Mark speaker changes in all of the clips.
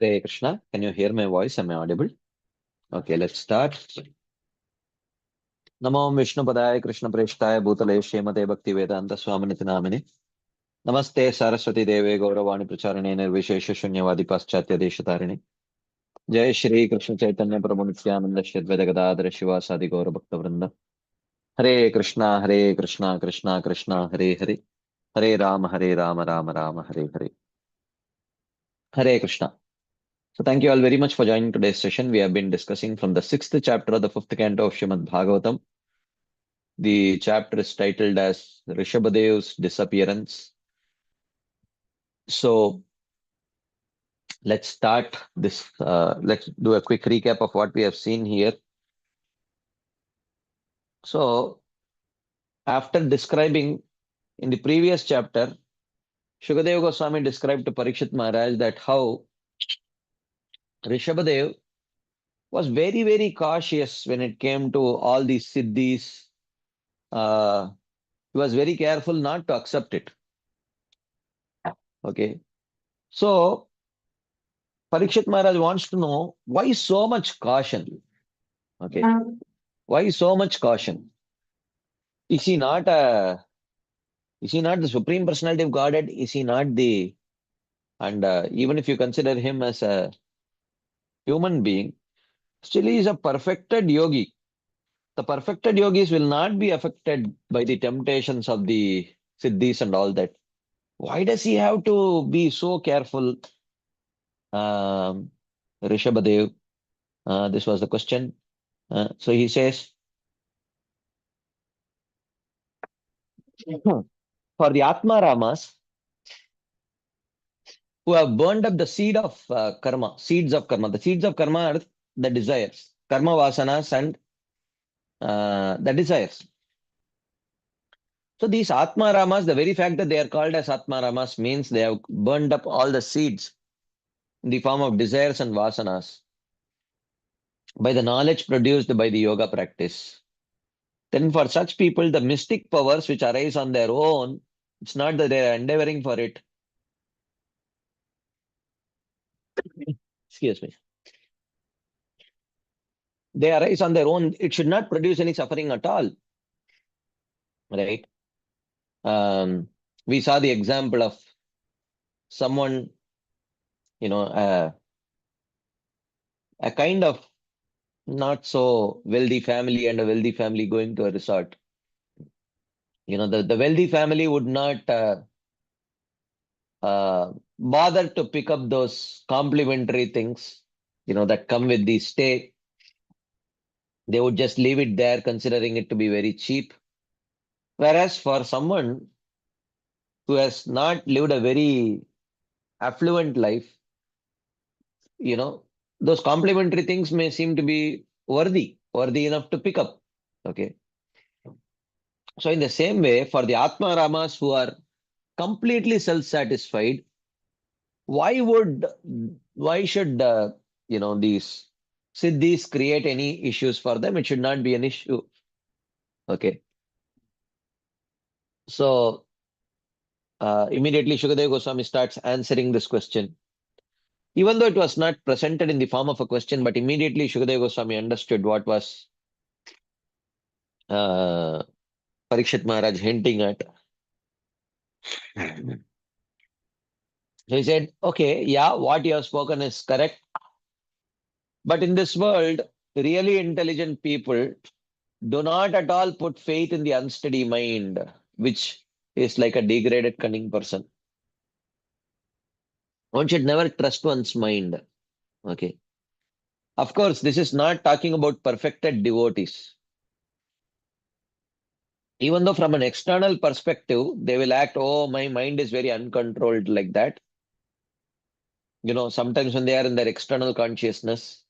Speaker 1: Hare Krishna. Can you hear my voice? Am I audible? Okay, let's start. Namo Vishnu Padaya Krishna Preshtaya Bhutale Shemate Bhakti Vedanta Swaminiti Namine. Namaste Saraswati Deve Gauravani Pracharane Nirvishesha Shunyavadi Paschatya Deshatarine. Jai Shri Krishna Chaitanya Prabhu Nityananda Shri Advaita Gadadhara Shivasadi Gaura Bhakta Vrinda. Hare Krishna Krishna Krishna Hare Hare. Hare Rama Rama Rama Hare Hare. Hare Krishna. So thank you all very much for joining today's session. We have been discussing from the sixth chapter of the fifth canto of Srimad Bhagavatam. The chapter is titled as Rishabhadev's Disappearance. So let's start this. Let's do a quick recap of what we have seen here. So after describing in the previous chapter, Shukadeva Goswami described to Parikshit Maharaj that how Rishabhadev was very, very cautious when it came to all these siddhis. He was very careful not to accept it. Okay. So Parikshit Maharaj wants to know why so much caution. Okay. Why so much caution? Is he not the Supreme Personality of Godhead? Is he not the and even if you consider him as a human being, still he is a perfected yogi. The perfected yogis will not be affected by the temptations of the siddhis and all that. Why does he have to be so careful? Rishabhadev, this was the question. So he says, for the Atma Ramas who have burned up the seed of karma, seeds of karma. The seeds of karma are the desires, karma vasanas and the desires. So these Atma Ramas, the very fact that they are called as Atma Ramas means they have burned up all the seeds in the form of desires and vasanas by the knowledge produced by the yoga practice. Then for such people, the mystic powers which arise on their own, it's not that they are endeavoring for it. Excuse me. They arise on their own. It should not produce any suffering at all. Right? We saw the example of someone, a kind of not so wealthy family and a wealthy family going to a resort. The wealthy family would not bother to pick up those complimentary things, that come with the stay. They would just leave it there, considering it to be very cheap. Whereas for someone who has not lived a very affluent life, those complimentary things may seem to be worthy enough to pick up. Okay. So in the same way, for the Atma Ramas who are completely self-satisfied, why should these siddhis create any issues for them? It should not be an issue. Okay. So immediately Shukadeva Goswami starts answering this question. Even though it was not presented in the form of a question, but immediately Shukadeva Goswami understood what was Parikshit Maharaj hinting at. So he said, okay, yeah, what you have spoken is correct. But in this world, really intelligent people do not at all put faith in the unsteady mind, which is like a degraded, cunning person. One should never trust one's mind. Okay. Of course, this is not talking about perfected devotees. Even though from an external perspective, they will act, oh, my mind is very uncontrolled like that. Sometimes when they are in their external consciousness,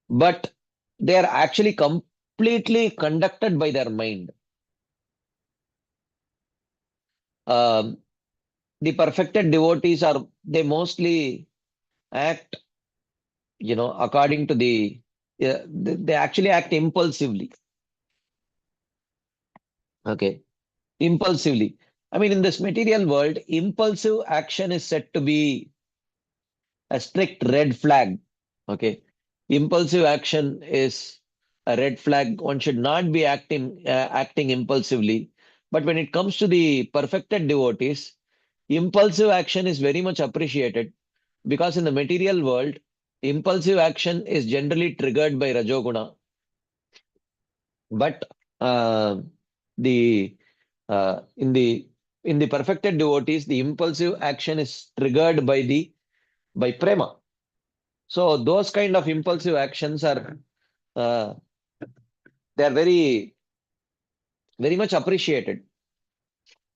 Speaker 1: but they are actually completely conducted by their mind. Um, the perfected devotees they mostly act, according to they actually act impulsively. Okay. Impulsively. I mean, in this material world, impulsive action is said to be a strict red flag. Okay. Impulsive action is a red flag. One should not be acting impulsively. But when it comes to the perfected devotees, impulsive action is very much appreciated because in the material world, impulsive action is generally triggered by Rajoguna. But uh, the in the perfected devotees, the impulsive action is triggered by prema. So those kind of impulsive actions are uh, they are very much appreciated.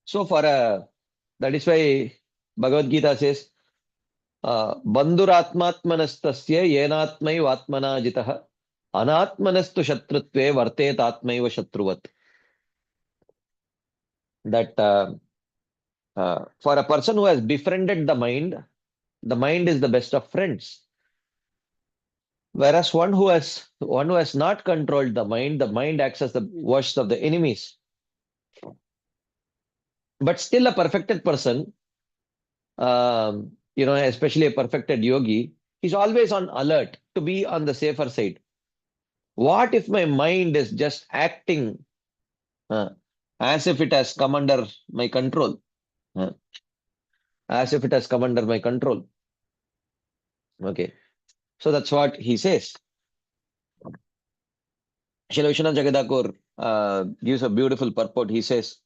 Speaker 1: So that is why Bhagavad Gita says, Bandhuratmatmanastasya yenatmaivatmana jitah anatmanastu shatrutve vartet atmaiva shatruvat. That for a person who has befriended the mind is the best of friends. Whereas one who has not controlled the mind acts as the worst of the enemies. But still, a perfected person, especially a perfected yogi, he's always on alert to be on the safer side. What if my mind is just acting uh, as if it has come under my control? Uh, as if it has come under my control. Okay. So that's what he says. Srila Vishwanath Jagadakur gives a beautiful purport. He says,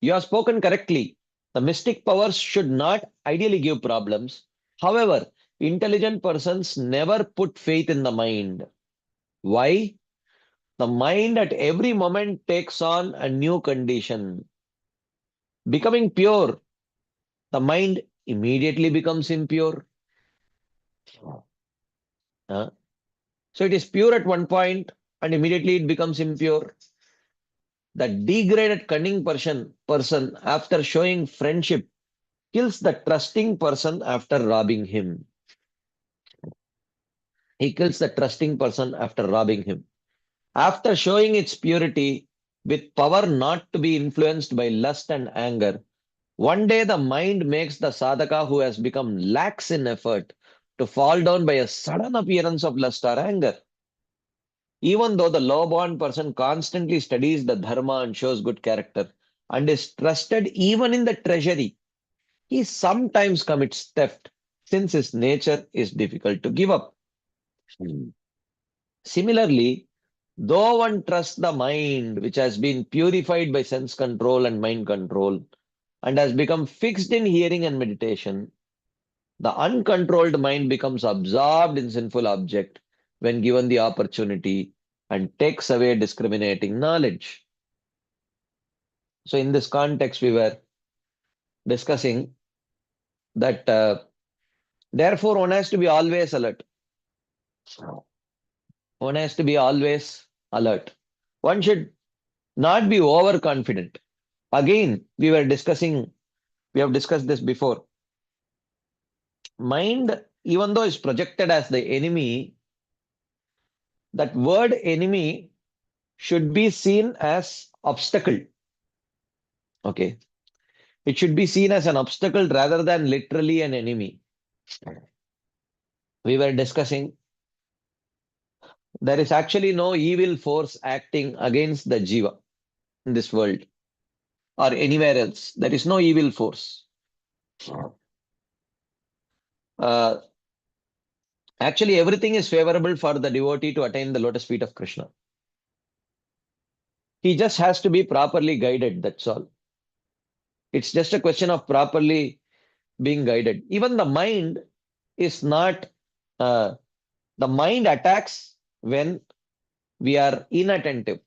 Speaker 1: you have spoken correctly. The mystic powers should not ideally give problems. However, intelligent persons never put faith in the mind. Why? The mind at every moment takes on a new condition. Becoming pure, the mind immediately becomes impure. Uh, so it is pure at one point and immediately it becomes impure. The degraded cunning person after showing friendship kills the trusting person after robbing him. He kills the trusting person after robbing him. After showing its purity with power not to be influenced by lust and anger, one day the mind makes the sadhaka who has become lax in effort to fall down by a sudden appearance of lust or anger. Even though the low-born person constantly studies the dharma and shows good character and is trusted even in the treasury, he sometimes commits theft since his nature is difficult to give up. Similarly, though one trusts the mind, which has been purified by sense control and mind control, and has become fixed in hearing and meditation, the uncontrolled mind becomes absorbed in sinful object when given the opportunity and takes away discriminating knowledge. So, in this context, we were discussing that therefore one has to be always alert. One has to be always alert. One should not be overconfident. Again, we have discussed this before. Mind, even though is projected as the enemy, that word enemy should be seen as obstacle. Okay. It should be seen as an obstacle rather than literally an enemy. We were discussing there is actually no evil force acting against the jiva in this world or anywhere else. There is no evil force. Uh, Actually, everything is favorable for the devotee to attain the lotus feet of Krishna. He just has to be properly guided. That's all. It's just a question of properly being guided. Even the mind is not, uh, the mind attacks when we are inattentive.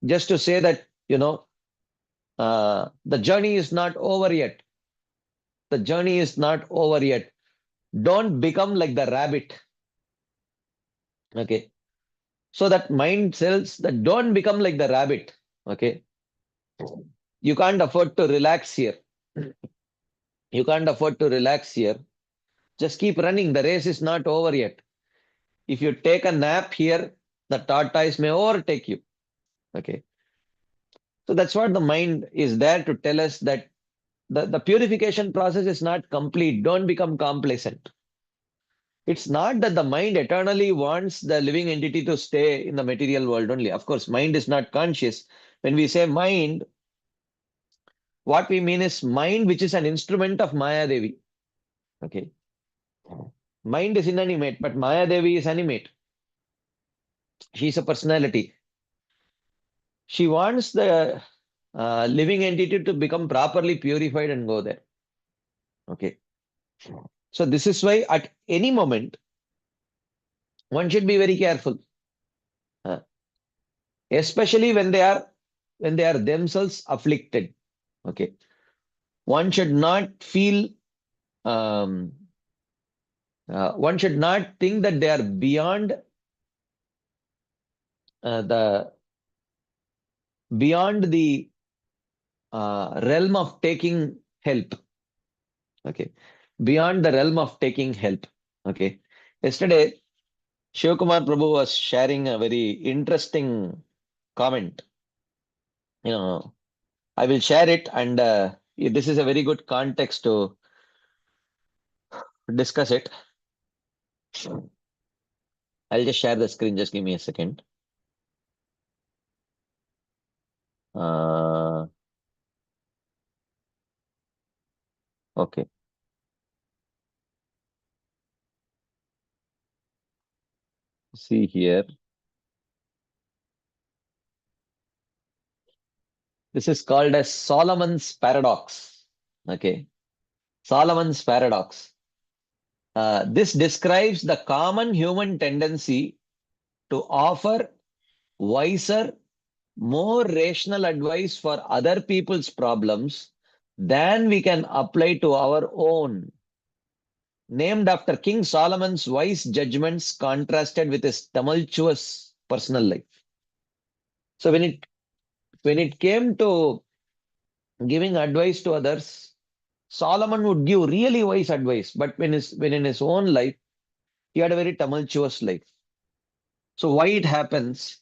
Speaker 1: Just to say that, the journey is not over yet. The journey is not over yet. Don't become like the rabbit. Okay. So that mind tells that don't become like the rabbit. Okay. You can't afford to relax here. You can't afford to relax here. Just keep running. The race is not over yet. If you take a nap here, the tortoise may overtake you. Okay. So that's what the mind is there to tell us that the purification process is not complete. Don't become complacent. It's not that the mind eternally wants the living entity to stay in the material world only. Of course, mind is not conscious. When we say mind, what we mean is mind, which is an instrument of Maya Devi. Okay. Mind is inanimate, but Maya Devi is animate. She's a personality. She wants the living entity to become properly purified and go there. Okay. So this is why at any moment, one should be very careful, uh, especially when they are themselves afflicted. Okay. One should not feel, um, one should not think that they are beyond the realm of taking help. Okay. Beyond the realm of taking help. Okay. Yesterday, Shivakumar Prabhu was sharing a very interesting comment. You know, I will share it, and this is a very good context to discuss it. I'll just share the screen. Just give me a second. Uh, okay. See here. This is called as Solomon's paradox. Okay. Solomon's paradox. This describes the common human tendency to offer wiser, more rational advice for other people's problems than we can apply to our own. Named after King Solomon's wise judgments contrasted with his tumultuous personal life. So when it came to giving advice to others, Solomon would give really wise advice, but when in his own life, he had a very tumultuous life. So why it happens?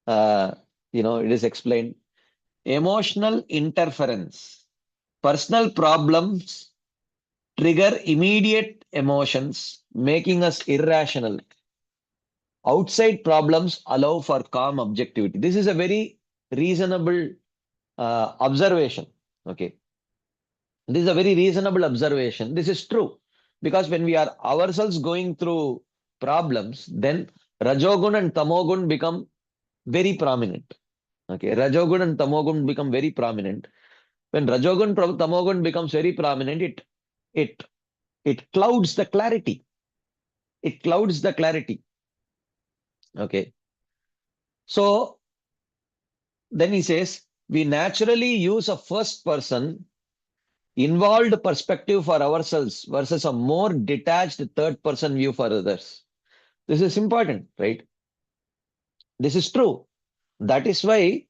Speaker 1: Uh, it is explained. Emotional interference. Personal problems trigger immediate emotions, making us irrational. Outside problems allow for calm objectivity. This is a very reasonable observation. Okay. This is a very reasonable observation. This is true because when we are ourselves going through problems, then Rajogun and Tamogun become very prominent. Okay. Rajogun and Tamogun become very prominent. When Tamogun becomes very prominent, it, it clouds the clarity. It clouds the clarity. Okay. So then he says, we naturally use a first person involved perspective for ourselves versus a more detached third person view for others. This is important, right? This is true. That is why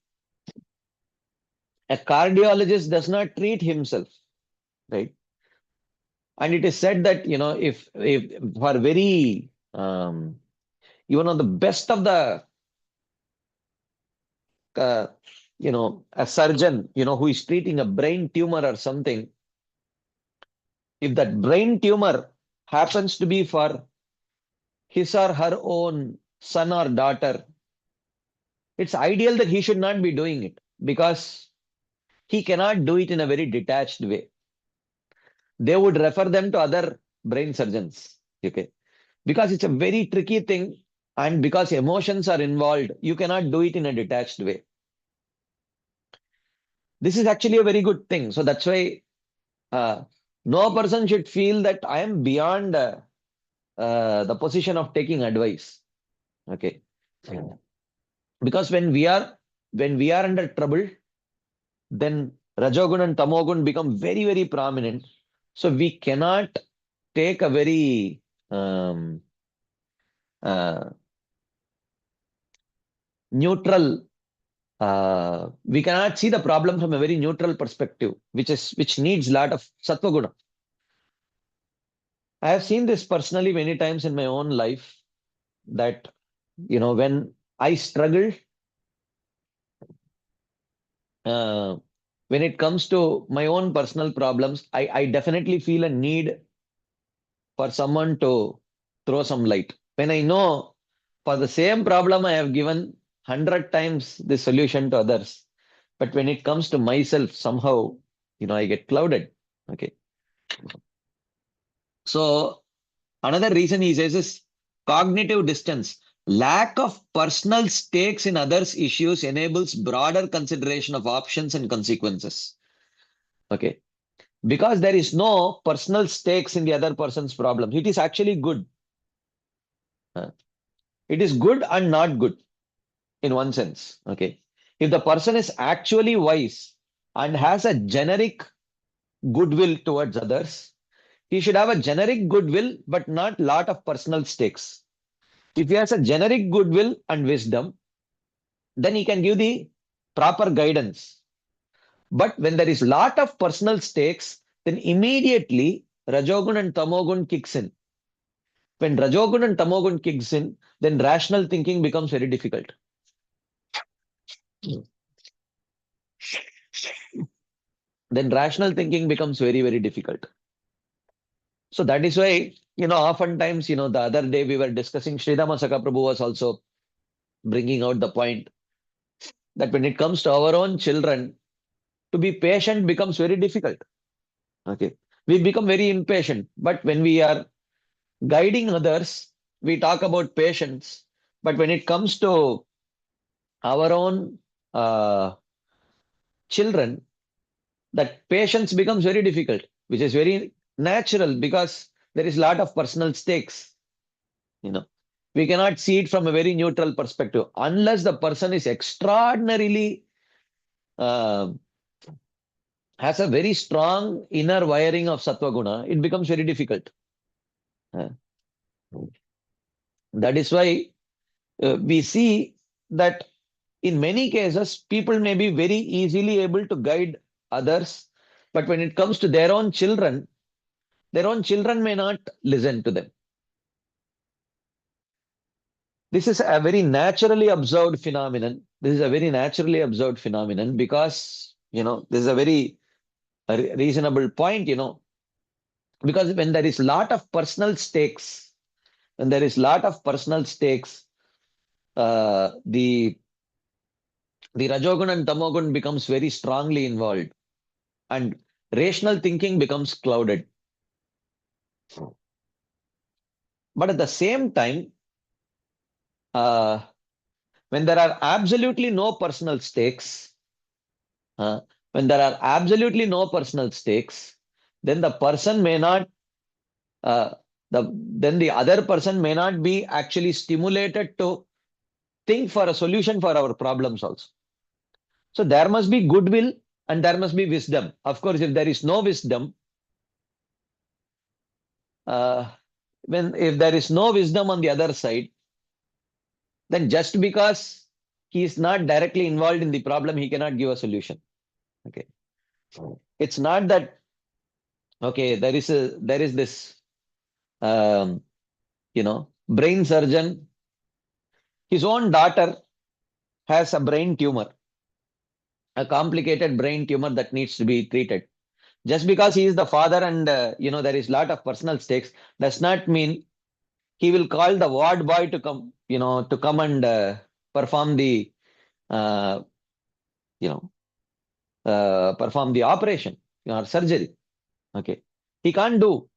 Speaker 1: a cardiologist does not treat himself, right? And it is said that, if for very, even on the best of the, uh, a surgeon, who is treating a brain tumor or something, if that brain tumor happens to be for his or her own son or daughter, it's ideal that he should not be doing it because he cannot do it in a very detached way. They would refer them to other brain surgeons. Okay. Because it's a very tricky thing and because emotions are involved, you cannot do it in a detached way. This is actually a very good thing. So that's why uh, no person should feel that I am beyond the position of taking advice. Okay. Because when we are under trouble, then Rajogun and Tamogun become very, very prominent. So we cannot take a very uh, neutral. We cannot see the problem from a very neutral perspective, which needs a lot of sattva guna. I have seen this personally many times in my own life that when I struggle, uh, when it comes to my own personal problems, I definitely feel a need for someone to throw some light. When I know for the same problem, I have given 100 times the solution to others. But when it comes to myself, somehow, I get clouded. Okay. So another reason he says is cognitive distance. Lack of personal stakes in others' issues enables broader consideration of options and consequences. Okay. Because there is no personal stakes in the other person's problem, it is actually good. It is good and not good in one sense. Okay. If the person is actually wise and has a generic goodwill towards others, he should have a generic goodwill, but not lot of personal stakes. If he has a generic goodwill and wisdom, then he can give the proper guidance. But when there is lot of personal stakes, then immediately Rajogun and Tamogun kicks in. When Rajogun and Tamogun kicks in, then rational thinking becomes very difficult. Then rational thinking becomes very, very difficult. So that is why, oftentimes, the other day we were discussing, Sridhama Saka Prabhu was also bringing out the point that when it comes to our own children, to be patient becomes very difficult. Okay. We become very impatient. But when we are guiding others, we talk about patience. But when it comes to our own children, that patience becomes very difficult, which is very natural because there is a lot of personal stakes. We cannot see it from a very neutral perspective unless the person is extraordinarily uh, has a very strong inner wiring of sattva guna. It becomes very difficult. Uh, that is why we see that in many cases people may be very easily able to guide others, but when it comes to their own children may not listen to them. This is a very naturally observed phenomenon. This is a very naturally observed phenomenon because, this is a very reasonable point, because when there is lot of personal stakes, the Rajogun and Tamogun becomes very strongly involved and rational thinking becomes clouded. But at the same time, when there are absolutely no personal stakes, uh, when there are absolutely no personal stakes, then the person may not, uh, then the other person may not be actually stimulated to think for a solution for our problems also. So there must be goodwill and there must be wisdom. Of course, if there is no wisdom, uh, if there is no wisdom on the other side, then just because he is not directly involved in the problem, he cannot give a solution. Okay. It's not that, okay, there is this, brain surgeon. His own daughter has a brain tumor, a complicated brain tumor that needs to be treated. Just because he is the father and, there is a lot of personal stakes, does not mean he will call the ward boy to come, and perform the, uh, you know, perform the operation or surgery. Okay. He can't do.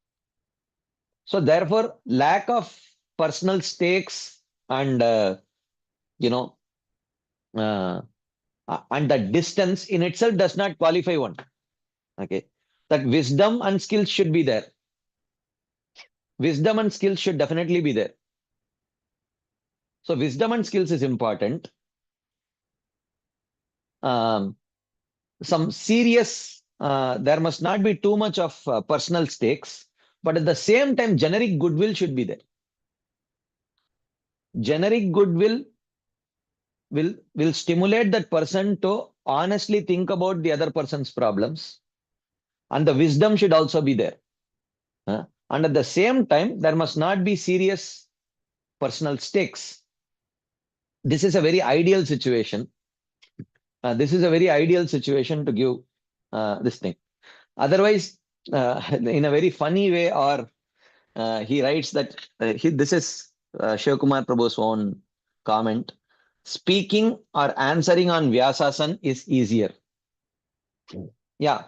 Speaker 1: So therefore, lack of personal stakes and, you know, uh, and the distance in itself does not qualify one. Okay. That wisdom and skills should be there. Wisdom and skills should definitely be there. So wisdom and skills is important. Some serious, there must not be too much of personal stakes, but at the same time, generic goodwill should be there. Generic goodwill will stimulate that person to honestly think about the other person's problems, and the wisdom should also be there. And at the same time, there must not be serious personal stakes. This is a very ideal situation. This is a very ideal situation to give this thing. Otherwise, in a very funny way or he writes that this is Shiv Kumar Prabhu's own comment. Speaking or answering on Vyasasan is easier. Yeah,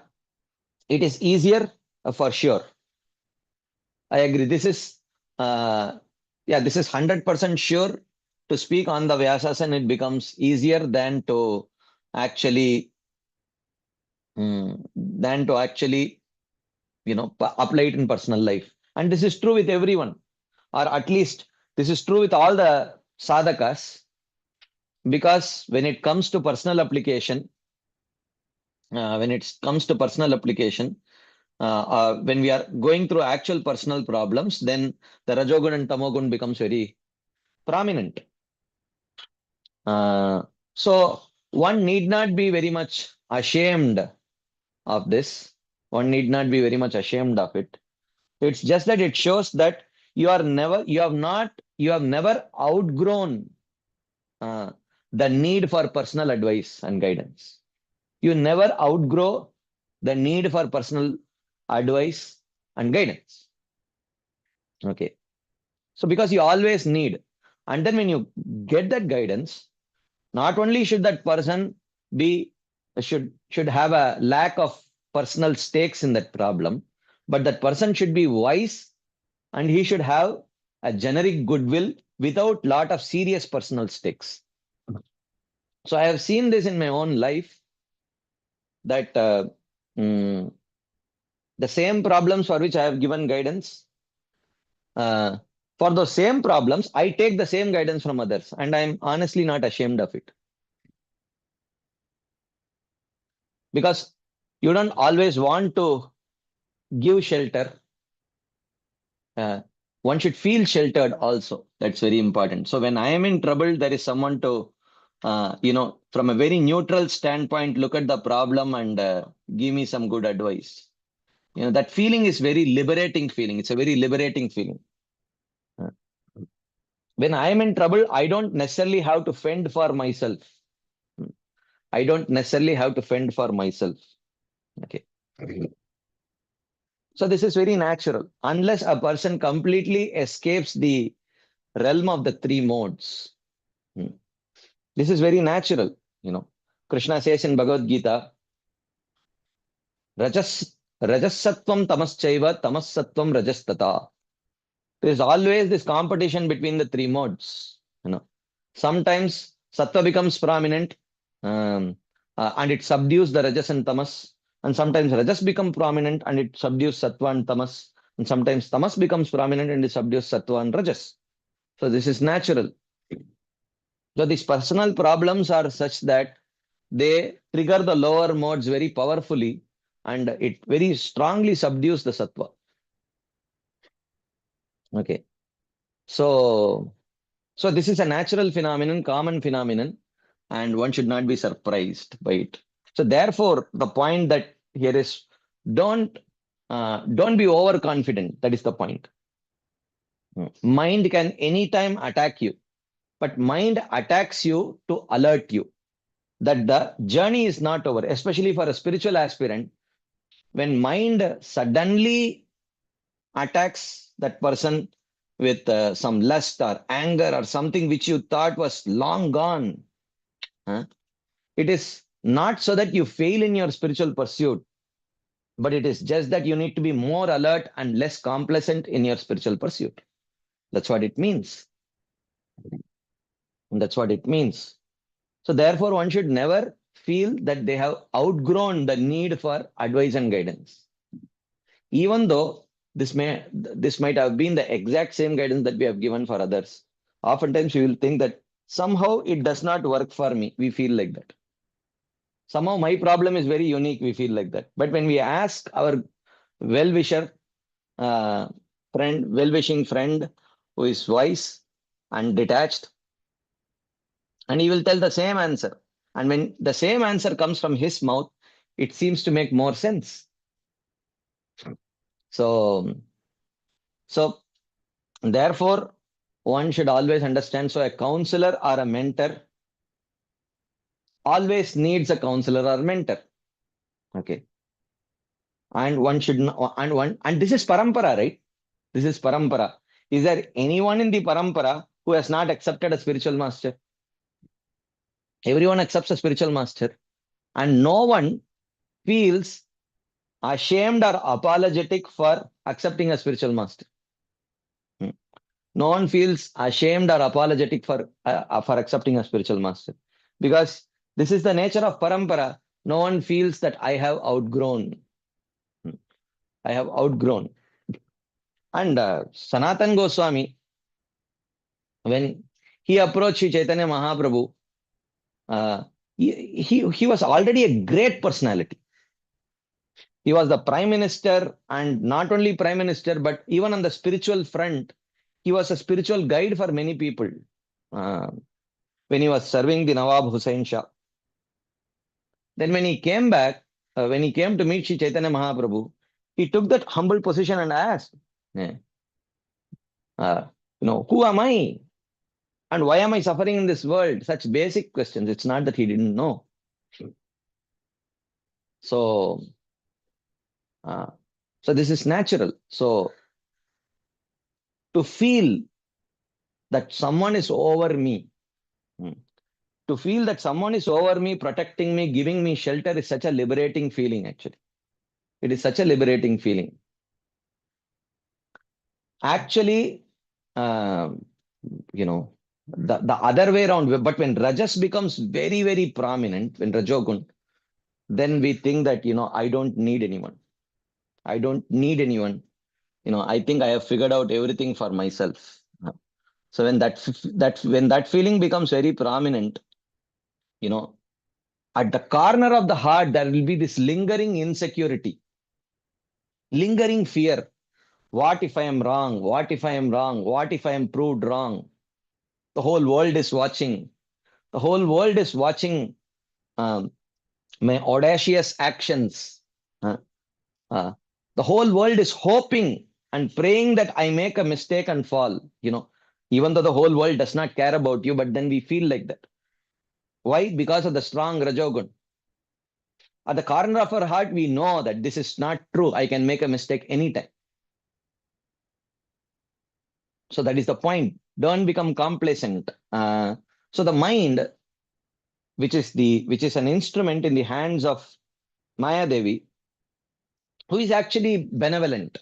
Speaker 1: it is easier for sure. I agree. This is 100% sure. To speak on the Vyasasan, it becomes easier actually, than to actually, apply it in personal life. And this is true with everyone, or at least this is true with all the sadhakas, because when it comes to personal application, when we are going through actual personal problems, then the Rajogun and Tamogun becomes very prominent. So one need not be very much ashamed of this. One need not be very much ashamed of it. It's just that it shows that you have never outgrown uh, the need for personal advice and guidance. You never outgrow the need for personal advice and guidance. Okay. So because you always need, and then when you get that guidance, not only should that person be should have a lack of personal stakes in that problem, but that person should be wise, and he should have a generic goodwill without lot of serious personal stakes. So I have seen this in my own life, that mm, the same problems for which I have given guidance, uh, for those same problems, I take the same guidance from others, and I'm honestly not ashamed of it, because you don't always want to give shelter. Uh, One should feel sheltered also. That's very important. So when I am in trouble, there is someone to, from a very neutral standpoint, look at the problem and give me some good advice. That feeling is very liberating feeling. It's a very liberating feeling. Uh, When I am in trouble, I don't necessarily have to fend for myself. I don't necessarily have to fend for myself. Okay. So this is very natural. Unless a person completely escapes the realm of the three modes. Hmm. This is very natural. Krishna says in Bhagavad Gita, Rajas Rajasattvam tamaschaiva tamasattvam rajastata. There is always this competition between the three modes. Sometimes sattva becomes prominent, and it subdues the rajas and tamas. And sometimes rajas become prominent and it subdues sattva and tamas. And sometimes tamas becomes prominent and it subdues sattva and rajas. So this is natural. So these personal problems are such that they trigger the lower modes very powerfully, and it very strongly subdues the sattva. Okay. So, so this is a natural phenomenon, common phenomenon, and one should not be surprised by it. So therefore, the point that here is, don't don't be overconfident. That is the point. Mind can anytime attack you, but mind attacks you to alert you that the journey is not over, especially for a spiritual aspirant. When mind suddenly attacks that person with some lust or anger or something which you thought was long gone, it is not so that you fail in your spiritual pursuit, but it is just that you need to be more alert and less complacent in your spiritual pursuit. That's what it means. That's what it means. So therefore, one should never feel that they have outgrown the need for advice and guidance. Even though this might have been the exact same guidance that we have given for others. Oftentimes we will think that somehow it does not work for me. We feel like that. Somehow my problem is very unique. We feel like that. But when we ask our well-wisher, well-wishing friend who is wise and detached, and he will tell the same answer. And when the same answer comes from his mouth, it seems to make more sense. So, so therefore, one should always understand. So a counselor or a mentor always needs a counselor or mentor. Okay. And one should and this is parampara, right? This is parampara. Is there anyone in the parampara who has not accepted a spiritual master? Everyone accepts a spiritual master, and no one feels ashamed or apologetic for accepting a spiritual master. No one feels ashamed or apologetic for accepting a spiritual master, because this is the nature of parampara. No one feels that I have outgrown. I have outgrown. And Sanatan Goswami, when he approached Sri Chaitanya Mahaprabhu, uh, he was already a great personality. He was the prime minister, and not only prime minister, but even on the spiritual front, he was a spiritual guide for many people. Uh, when he was serving the Nawab Hussain Shah. Then when he came back, when he came to meet Sri Chaitanya Mahaprabhu, he took that humble position and asked, eh, uh, who am I? And why am I suffering in this world? Such basic questions. It's not that he didn't know. So, uh, so this is natural. So to feel that someone is over me, hmm, to feel that someone is over me, protecting me, giving me shelter is such a liberating feeling, actually. It is such a liberating feeling. Actually, uh, the other way around, but when Rajas becomes very, very prominent, when Rajogun, then we think that, I don't need anyone. I don't need anyone. I think I have figured out everything for myself. So when that feeling becomes very prominent, you know, at the corner of the heart, there will be this lingering insecurity, lingering fear. What if I am wrong? What if I am wrong? What if I am proved wrong? The whole world is watching. The whole world is watching um, my audacious actions. Uh, uh, the whole world is hoping and praying that I make a mistake and fall. Even though the whole world does not care about you, but then we feel like that. Why? Because of the strong Rajogun. At the corner of our heart, we know that this is not true. I can make a mistake anytime. So that is the point. Don't become complacent. So the mind, which is an instrument in the hands of Maya Devi, who is actually benevolent,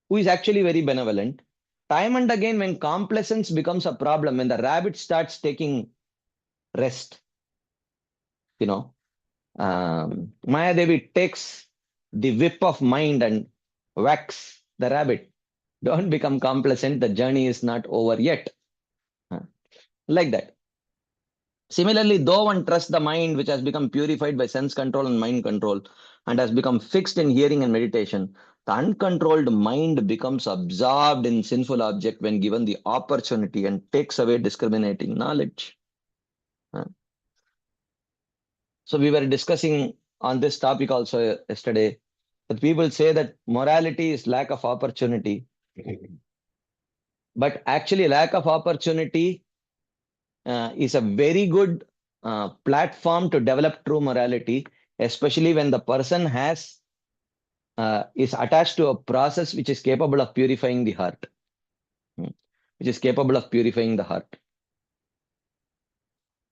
Speaker 1: who is actually very benevolent. Time and again, when complacence becomes a problem, when the rabbit starts taking rest, Maya Devi takes the whip of mind and whacks the rabbit. Don't become complacent. The journey is not over yet. Like that. Similarly, though one trusts the mind, which has become purified by sense control and mind control, and has become fixed in hearing and meditation, the uncontrolled mind becomes absorbed in sinful object when given the opportunity and takes away discriminating knowledge. So we were discussing on this topic also yesterday, that people say that morality is lack of opportunity. But actually, lack of opportunity is a very good platform to develop true morality, especially when the person is attached to a process which is capable of purifying the heart, which is capable of purifying the heart.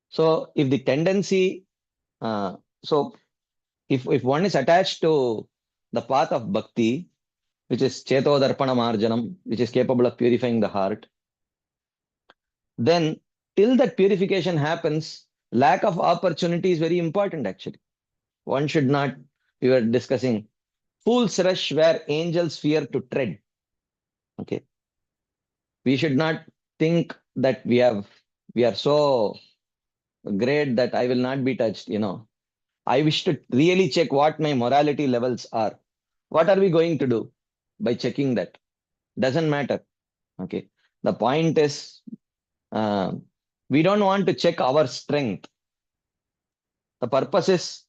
Speaker 1: So if the tendency, so if one is attached to the path of bhakti, which is cheto darpana marjanam, which is capable of purifying the heart, then till that purification happens, lack of opportunity is very important actually. One should not, we were discussing, fools rush where angels fear to tread. Okay. We should not think that we are so great that I will not be touched. I wish to really check what my morality levels are. What are we going to do by checking that? Doesn't matter. Okay. The point is, we don't want to check our strength. The purpose is,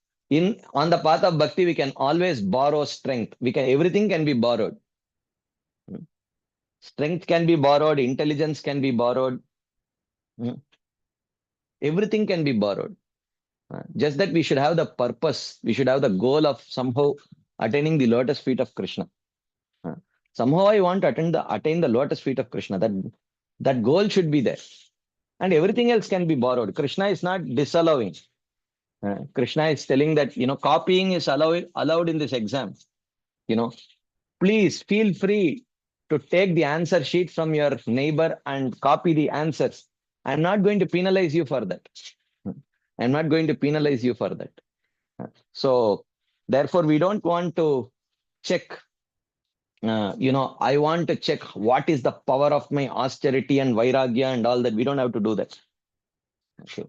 Speaker 1: on the path of bhakti, we can always borrow strength. Everything can be borrowed. Strength can be borrowed, intelligence can be borrowed. Everything can be borrowed. Just that we should have the purpose, we should have the goal of somehow attaining the lotus feet of Krishna. Somehow I want to attain the lotus feet of Krishna. That goal should be there. And everything else can be borrowed. Krishna is not disallowing. Krishna is telling that, copying is allowed in this exam. Please feel free to take the answer sheet from your neighbor and copy the answers. I'm not going to penalize you for that. I'm not going to penalize you for that. So, therefore, we don't want to check. I want to check what is the power of my austerity and vairagya and all that. We don't have to do that. Okay.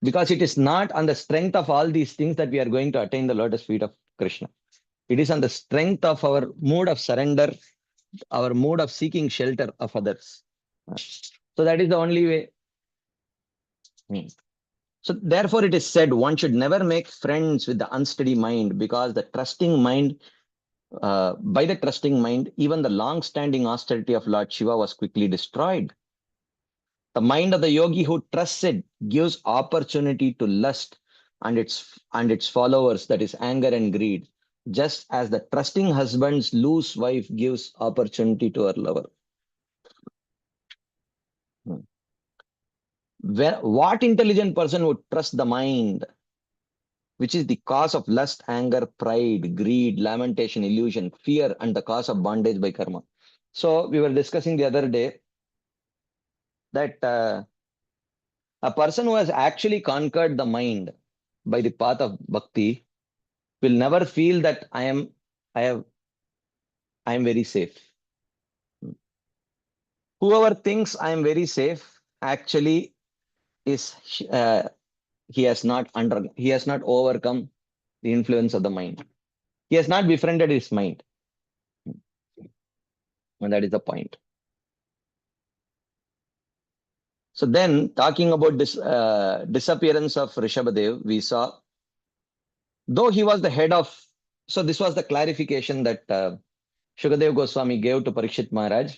Speaker 1: Because it is not on the strength of all these things that we are going to attain the lotus feet of Krishna. It is on the strength of our mood of surrender, our mood of seeking shelter of others. So that is the only way. So therefore it is said one should never make friends with the unsteady mind, because the trusting mind, by the trusting mind, even the long-standing austerity of Lord Shiva was quickly destroyed. The mind of the yogi who trusts it gives opportunity to lust and its followers, that is anger and greed, just as the trusting husband's loose wife gives opportunity to her lover. What intelligent person would trust the mind, which is the cause of lust, anger, pride, greed, lamentation, illusion, fear, and the cause of bondage by karma? So we were discussing the other day that a person who has actually conquered the mind by the path of bhakti will never feel that I am very safe. Whoever thinks I am very safe actually is he has not overcome the influence of the mind. He has not befriended his mind. And that is the point. So then, talking about this disappearance of Rishabhadev, we saw, though he was the head of, so this was the clarification that Shukadev Goswami gave to Parikshit Maharaj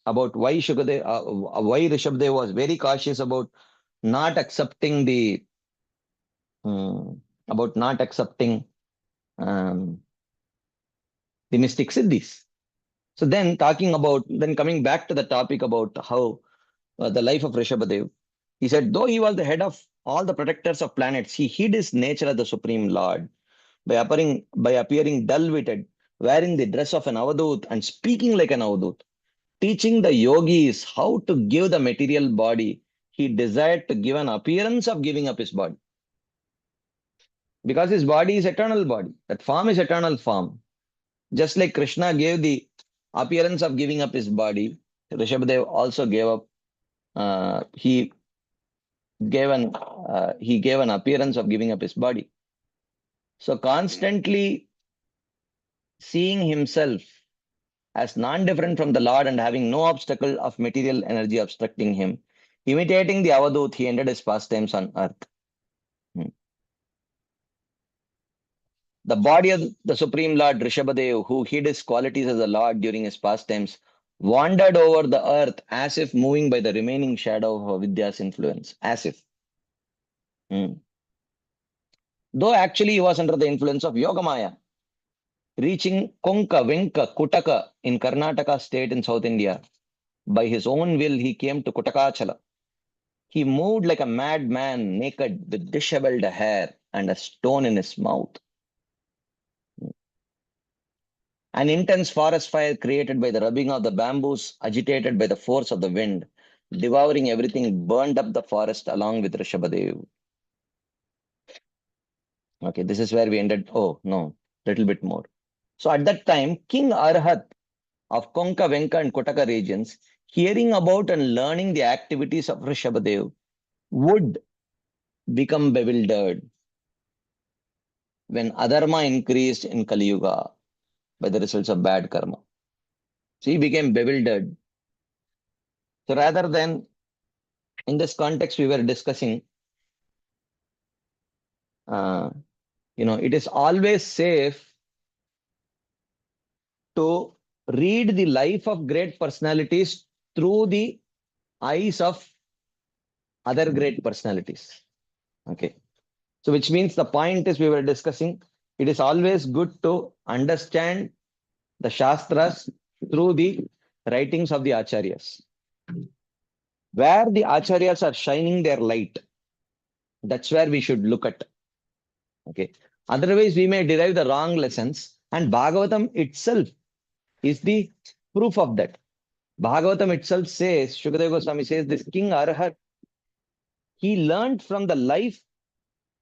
Speaker 1: about why Rishabhadev was very cautious about not accepting um, the mystic siddhis. So then coming back to the topic about how the life of Rishabhadev, he said, though he was the head of all the protectors of planets, he hid his nature as the Supreme Lord by appearing dull-witted, wearing the dress of an avadut and speaking like an avadut. Teaching the yogis how to give the material body, he desired to give an appearance of giving up his body. Because his body is eternal body. That form is eternal form. Just like Krishna gave the appearance of giving up his body, Rishabhadev also gave up, he gave an appearance of giving up his body. So constantly seeing himself as non-different from the Lord and having no obstacle of material energy obstructing him, imitating the avadut, he ended his pastimes on earth. The body of the Supreme Lord Rishabhadev, who hid his qualities as a Lord during his pastimes, wandered over the earth as if moving by the remaining shadow of Vidya's influence. As if. Though actually he was under the influence of Yogamaya. Reaching Konka, Venka, Kutaka in Karnataka state in South India, by his own will he came to Kutakachala. He moved like a madman, naked, with disheveled hair and a stone in his mouth. An intense forest fire created by the rubbing of the bamboos, agitated by the force of the wind, devouring everything, burned up the forest along with Rishabhadev. Okay, this is where we ended. Oh, no, little bit more. So at that time, King Arhat of Konka, Venka and Kotaka regions, hearing about and learning the activities of Rishabhadev, would become bewildered when adharma increased in Kali Yuga by the results of bad karma. So he became bewildered. So rather than, in this context, we were discussing, it is always safe to read the life of great personalities through the eyes of other great personalities. Okay. So which means the point is we were discussing, it is always good to understand the Shastras through the writings of the Acharyas. Where the Acharyas are shining their light, that's where we should look at. Okay. Otherwise, we may derive the wrong lessons, and Bhagavatam itself is the proof of that. Bhagavatam itself says, Shukadeva Goswami says, this King Arhat, he learned from the life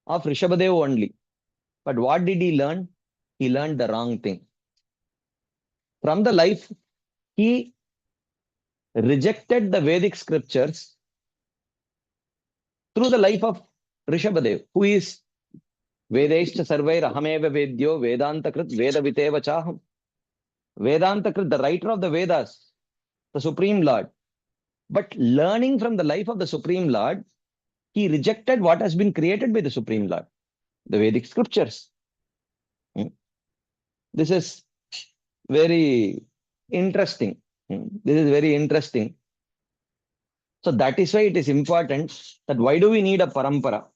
Speaker 1: of Rishabhadeva only. But what did he learn? He learned the wrong thing. From the life, he rejected the Vedic scriptures through the life of Rishabhadev, who is Vedaishcha Sarvair Ahameva Vedyo Vedantakrit Vedaviteva Chaham. Vedantakrit, the writer of the Vedas, the Supreme Lord. But learning from the life of the Supreme Lord, he rejected what has been created by the Supreme Lord, the Vedic scriptures. This is very interesting. This is very interesting. So that is why it is important that why do we need a parampara?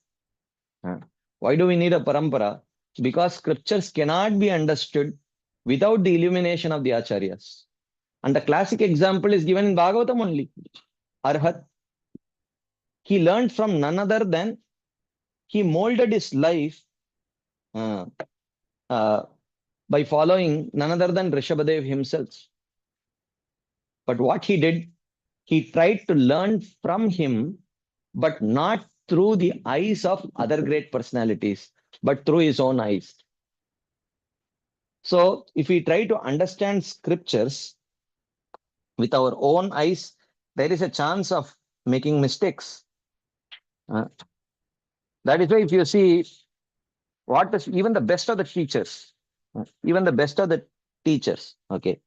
Speaker 1: Why do we need a parampara? Because scriptures cannot be understood without the illumination of the acharyas. And the classic example is given in Bhagavatam only. Arhat. He learned from none other than, he molded his life by following none other than Rishabhadev himself. But what he did, he tried to learn from him, but not through the eyes of other great personalities, but through his own eyes. So if we try to understand scriptures with our own eyes, there is a chance of making mistakes. That is why if you see what is even the best of the teachers, okay,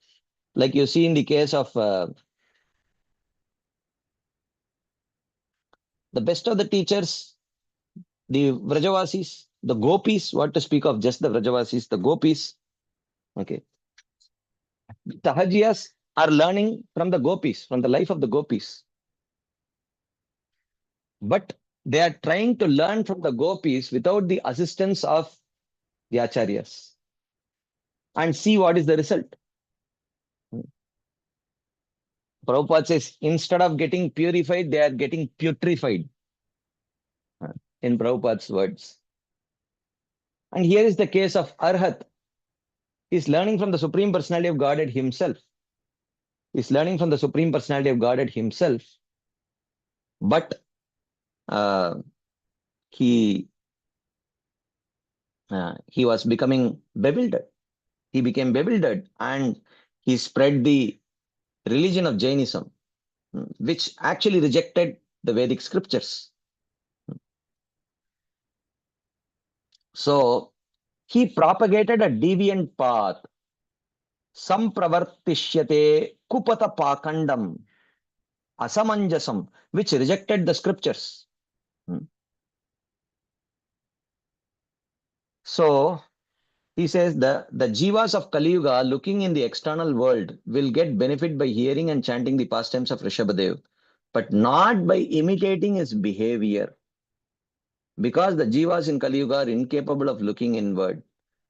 Speaker 1: like you see in the case of the best of the teachers, the Vrajavasis, the Gopis, what to speak of just the Vrajavasis, the Gopis, okay. Sahajiyas are learning from the Gopis, from the life of the Gopis. But they are trying to learn from the Gopis without the assistance of the Acharyas. And see what is the result. Prabhupada says, instead of getting purified, they are getting putrefied. In Prabhupada's words. And here is the case of Arhat. He is learning from the Supreme Personality of Godhead himself. He is learning from the Supreme Personality of Godhead himself. But he was becoming bewildered. He became bewildered and he spread the religion of Jainism, which actually rejected the Vedic scriptures. So he propagated a deviant path. Sampravartishyate kupata pakandam asamanjasam, which rejected the scriptures. So he says the jivas of Kali Yuga looking in the external world will get benefit by hearing and chanting the pastimes of Rishabhadev, but not by imitating his behavior. Because the jivas in Kali Yuga are incapable of looking inward,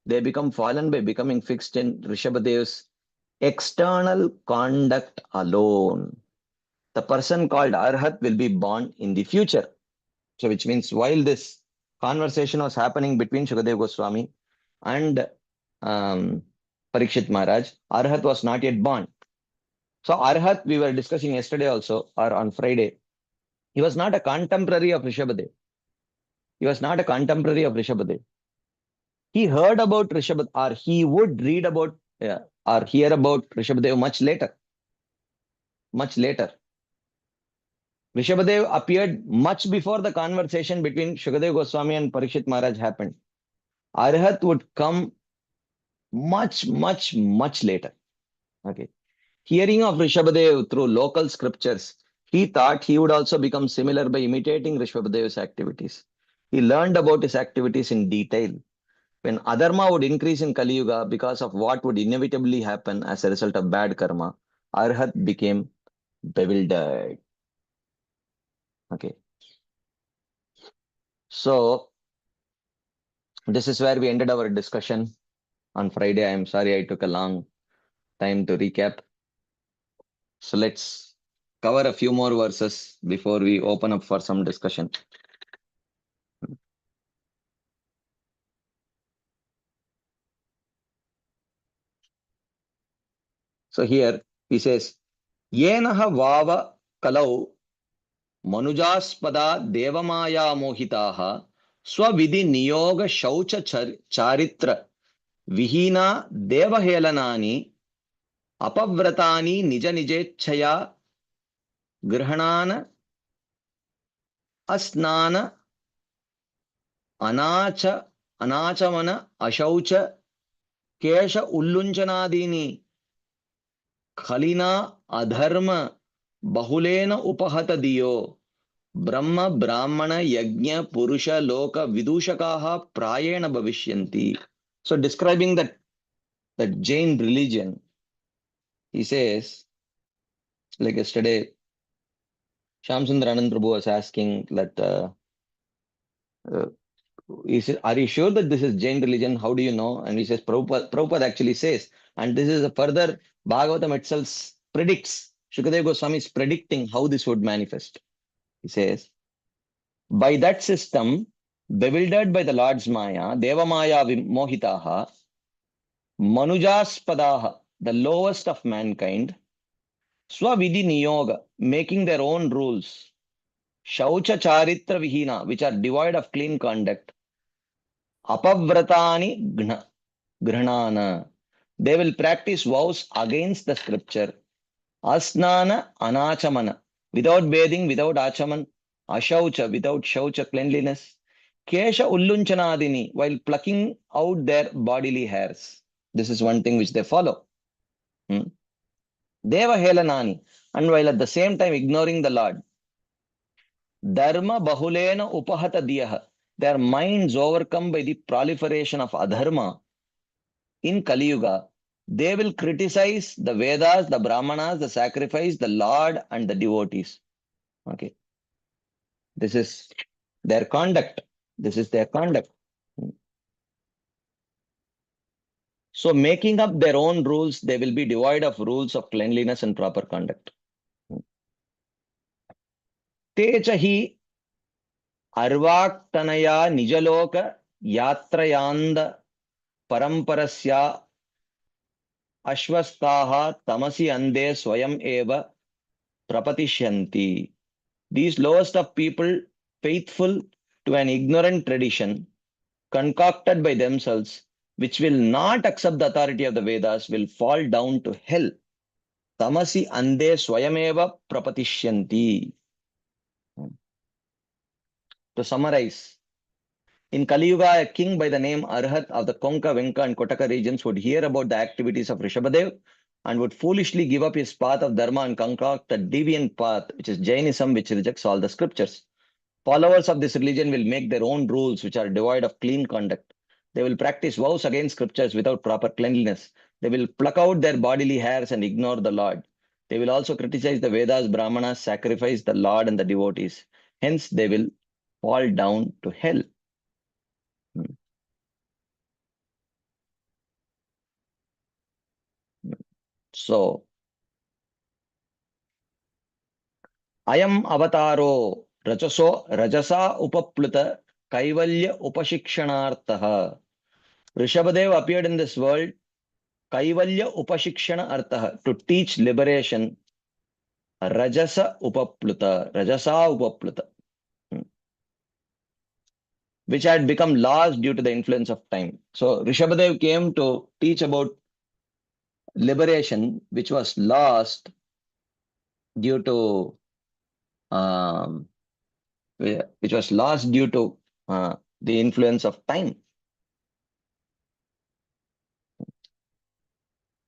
Speaker 1: they become fallen by becoming fixed in Rishabhadev's external conduct alone. The person called Arhat will be born in the future. So which means while this conversation was happening between Shukadeva Goswami and Parikshit Maharaj, Arhat was not yet born. So Arhat, we were discussing yesterday also, or on Friday, he was not a contemporary of Rishabhadev. He was not a contemporary of Rishabhadev. He heard about Rishabhadev, or he would read about or hear about Rishabhadev much later. Much later. Rishabhadev appeared much before the conversation between Shukadeva Goswami and Parikshit Maharaj happened. Arhat would come much later. Okay. Hearing of Rishabhadev through local scriptures, he thought he would also become similar by imitating Rishabhadev's activities. He learned about his activities in detail. When adharma would increase in Kali Yuga because of what would inevitably happen as a result of bad karma, Arhat became bewildered. Okay. So, this is where we ended our discussion on Friday. I am sorry I took a long time to recap. So let's cover a few more verses before we open up for some discussion. So here he says, Yenaha vava kalau manujaspada devamaya mohitaha swavidhi niyoga shaucha charitra vihina devahelanani apavratani nija nijechaya grihanana asnana anacha anachamana ashaucha kesha ullunjanadini khalina adharma bahulena upahata diyo Brahma Brahmana Yajna Purusha Loka Vidushakaha Prayena Bhavishyanti. So describing that Jain religion, he says, like yesterday, Shamsundar Anand Prabhu was asking that, uh, are you sure that this is Jain religion? How do you know? And he says, Prabhupada actually says, and this is a further, Bhagavatam itself predicts, Shukadeva Goswami is predicting how this would manifest. He says, by that system, bewildered by the Lord's Maya, Deva Maya Mohitaha, Manujaspadaha, the lowest of mankind, Swavidhi Niyoga, making their own rules, Shaucha Charitra Vihina, which are devoid of clean conduct, Apavratani Granana, they will practice vows against the scripture, Asnana Anachamana, without bathing, without achaman, Ashaucha, without shaucha cleanliness, Kesha Ullunchanadini, while plucking out their bodily hairs. This is one thing which they follow. Deva Helanani, and while at the same time ignoring the Lord. Dharma Bahulena Upahata Diyaha, their minds overcome by the proliferation of adharma in Kali Yuga. They will criticize the Vedas, the Brahmanas, the sacrifice, the Lord, and the devotees. Okay. This is their conduct. This is their conduct. So, making up their own rules, they will be devoid of rules of cleanliness and proper conduct. Techahi Arvaktanaya Nijaloka Yatrayanda Paramparasya Ashvastaha Tamasi Ande Swayam Eva Prapatishyanti. These lowest of people, faithful to an ignorant tradition, concocted by themselves, which will not accept the authority of the Vedas, will fall down to hell. Tamasi ande swayameva prapatishyanti. To summarize, in Kali Yuga, a king by the name Arhat of the Konka, Venka and Kotaka regions would hear about the activities of Rishabhadev and would foolishly give up his path of dharma and concoct a deviant path, which is Jainism, which rejects all the scriptures. Followers of this religion will make their own rules, which are devoid of clean conduct. They will practice vows against scriptures without proper cleanliness. They will pluck out their bodily hairs and ignore the Lord. They will also criticize the Vedas, Brahmanas, sacrifice the Lord and the devotees. Hence, they will fall down to hell. So, Ayam avataro rajasa upapluta kaivalya upashikshanartaha. Rishabhadev appeared in this world Kaivalya Upashikshana Artha, to teach liberation. Rajasa Upapluta, which had become lost due to the influence of time. So Rishabhadev came to teach about liberation, which was lost due to the influence of time.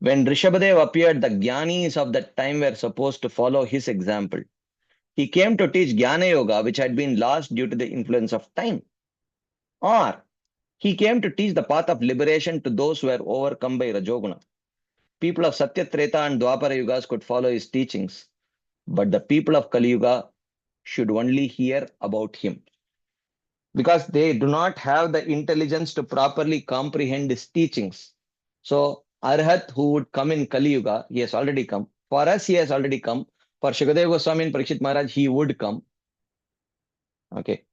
Speaker 1: When Rishabhadev appeared, the Jnanis of that time were supposed to follow his example. He came to teach Jnana Yoga, which had been lost due to the influence of time. Or he came to teach the path of liberation to those who were overcome by Rajoguna. People of Satya, Treta and Dwapara Yugas could follow his teachings, but the people of Kali Yuga should only hear about him, because they do not have the intelligence to properly comprehend his teachings. So Arhat who would come in Kali Yuga, he has already come. For us, he has already come. For Shukadeva Goswami and Parikshit Maharaj, he would come. Okay,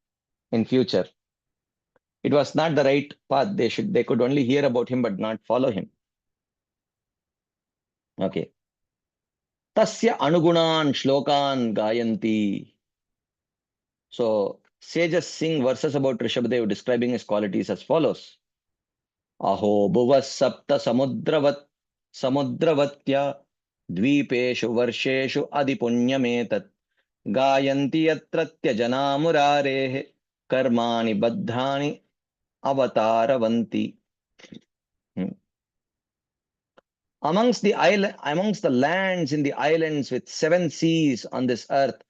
Speaker 1: in future. It was not the right path. They could only hear about him but not follow him. Okay. Tasya anugunan shlokan gayanti. So sages sing verses about Rishabhadev describing his qualities as follows. Aho bhuvas sapta samudravatya dvipeshu varsheshu adipunyametat gayanti yatratya janamurarehe karmani baddhani avataravanti. Hmm. Amongst the lands in the islands with 7 seas on this earth,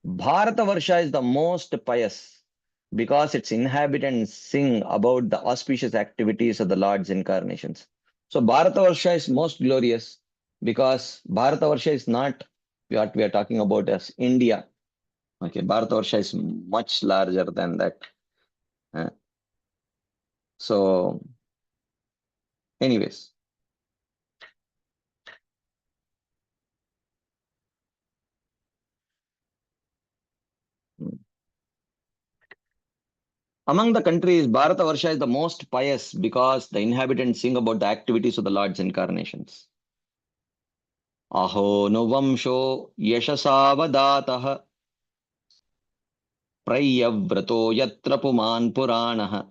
Speaker 1: Bharatavarsha is the most pious because its inhabitants sing about the auspicious activities of the Lord's incarnations. So Bharatavarsha is most glorious because Bharatavarsha is not what we are talking about as India. Okay, Bharatavarsha is much larger than that. So, anyways. Among the countries, Bharatavarsha is the most pious because the inhabitants sing about the activities of the Lord's incarnations. Aho no vamsho yashasavadataha prayavrato yatra puman puranah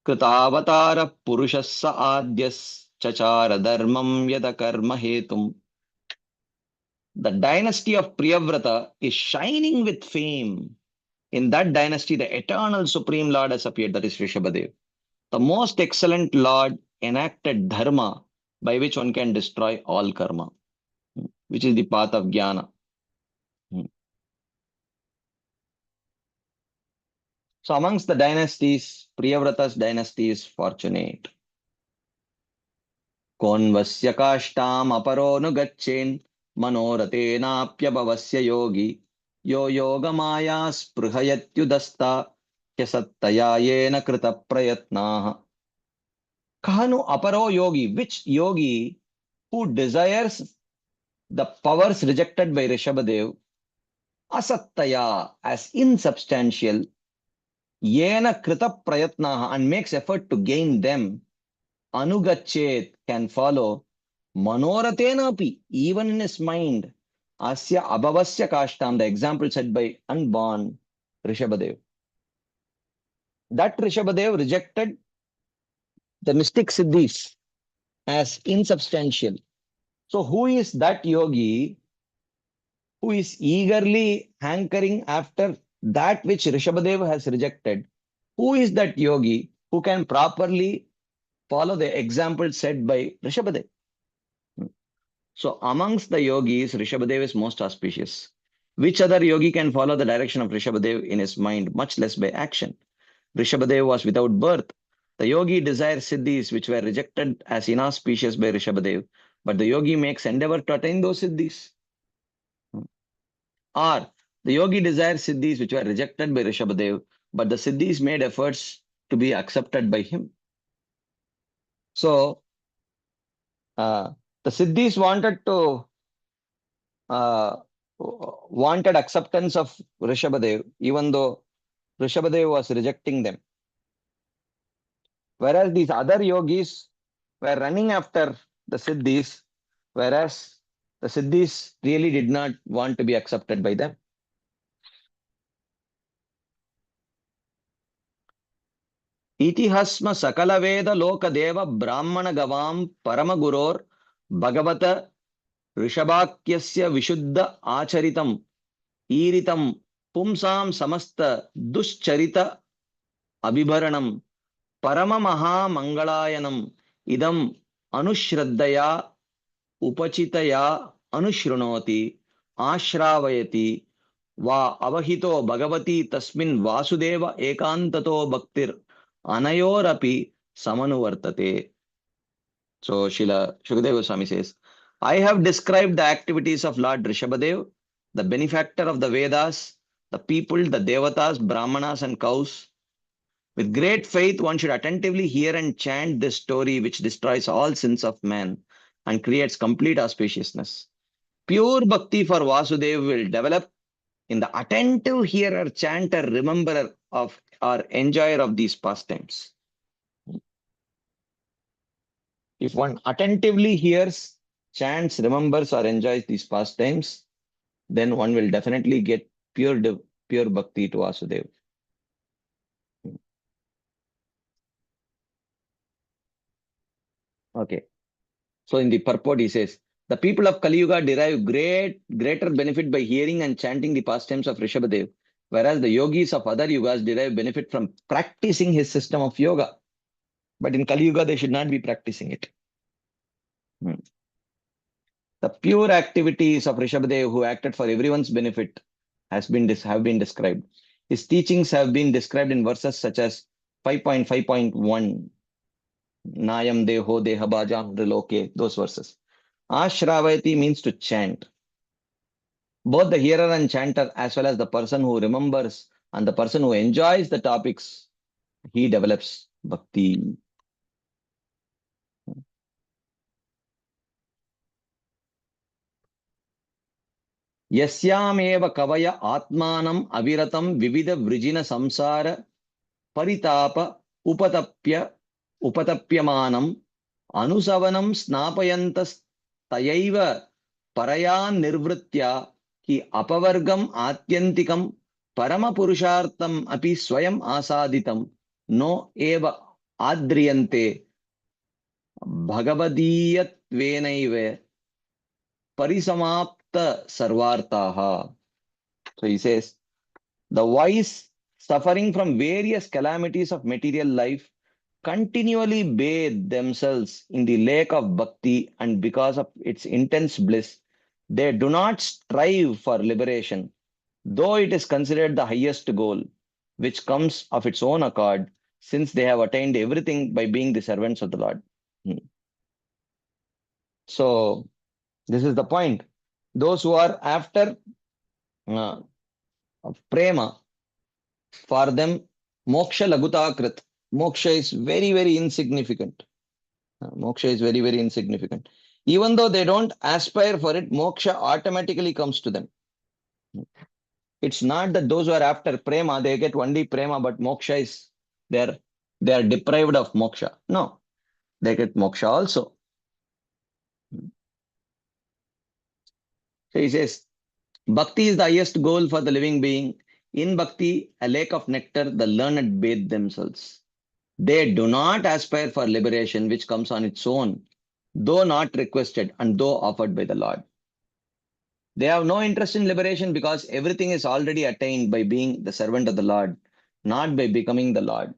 Speaker 1: kritavatara purushassa adyas chachara dharmam yada karma hetum. The dynasty of Priyavrata is shining with fame. In that dynasty, the eternal Supreme Lord has appeared, that is Rishabhadev. The most excellent Lord enacted dharma by which one can destroy all karma, which is the path of jnana. So amongst the dynasties, Priyavrata's dynasty is fortunate. Konvasya kashtam aparonu manoratenapyabhavasya yogi yo yoga maya spruhayatyudasta kyasattaya yena krita prayatnaha. Kahanu aparo yogi, which yogi who desires the powers rejected by Rishabhadev, asattaya, as insubstantial, yena krita prayatnaha, and makes effort to gain them, anugachet, can follow, manoratenapi, even in his mind, asya abhavasya kashtam, the example set by unborn Rishabhadev. That Rishabhadev rejected the mystic siddhis as insubstantial. So who is that yogi who is eagerly hankering after that which Rishabhadev has rejected? Who is that yogi who can properly follow the example set by Rishabhadev? So amongst the yogis, Rishabhadev is most auspicious. Which other yogi can follow the direction of Rishabhadev in his mind, much less by action? Rishabhadev was without birth. The yogi desires siddhis which were rejected as inauspicious by Rishabhadev, but the yogi makes endeavor to attain those siddhis. Or the yogi desires siddhis which were rejected by Rishabhadev, but the siddhis made efforts to be accepted by him. So the siddhis wanted acceptance of Rishabhadev, even though Rishabhadev was rejecting them. Whereas these other yogis were running after the siddhis, whereas the siddhis really did not want to be accepted by them. Itihasma sakala veda loka deva brahmana gavam paramaguror bhagavata rishabhakyasya vishuddha acharitam iritam pumsam samasta duscharita abhibaranam parama maha mangalayanam idam anushraddaya upachitaya anushrunoti ashravayati va avahito bhagavati tasmin vasudeva ekantato bhaktir anayorapi samanuvartate. So Srila Shukadeva Goswami says, I have described the activities of Lord Rishabhadev, the benefactor of the Vedas, the people, the Devatas, Brahmanas and cows. With great faith, one should attentively hear and chant this story which destroys all sins of man and creates complete auspiciousness. Pure bhakti for Vasudeva will develop in the attentive hearer, chanter, rememberer of or enjoyer of these pastimes. If one attentively hears, chants, remembers, or enjoys these pastimes, then one will definitely get pure bhakti to Vasudeva. Okay. So in the purport, he says, the people of Kali Yuga derive greater benefit by hearing and chanting the pastimes of Rishabhadev, whereas the yogis of other yugas derive benefit from practicing his system of yoga. But in Kali Yuga, they should not be practicing it. The pure activities of Rishabhadev, who acted for everyone's benefit, have been described. His teachings have been described in verses such as 5.5.1, Nayam Deho Dehabhajam Triloke, those verses. Ashravayati means to chant. Both the hearer and chanter, as well as the person who remembers and the person who enjoys the topics, he develops bhakti. Yasyameva kavaya atmanam aviratam vivida vrijina samsara paritapa upatapyamanam anusavanam snapayantas tayaiva parayan nirvritya ki apavargam atyantikam parama purushartam api swayam asaditam no eva adriyante bhagavadiyatvenaive parisamapta sarvartaha. So he says, the wise, suffering from various calamities of material life, continually bathe themselves in the lake of bhakti, and because of its intense bliss, they do not strive for liberation, though it is considered the highest goal, which comes of its own accord, since they have attained everything by being the servants of the Lord. So, this is the point. Those who are after uh, prema, for them, moksha lagutakrit. Moksha is very, very insignificant. Moksha is very, very insignificant. Even though they don't aspire for it, moksha automatically comes to them. It's not that those who are after prema, they get only prema, but moksha is, they are deprived of moksha. No, they get moksha also. So he says, bhakti is the highest goal for the living being. In bhakti, a lake of nectar, the learned bathe themselves. They do not aspire for liberation, which comes on its own, though not requested and though offered by the Lord. They have no interest in liberation because everything is already attained by being the servant of the Lord, not by becoming the Lord.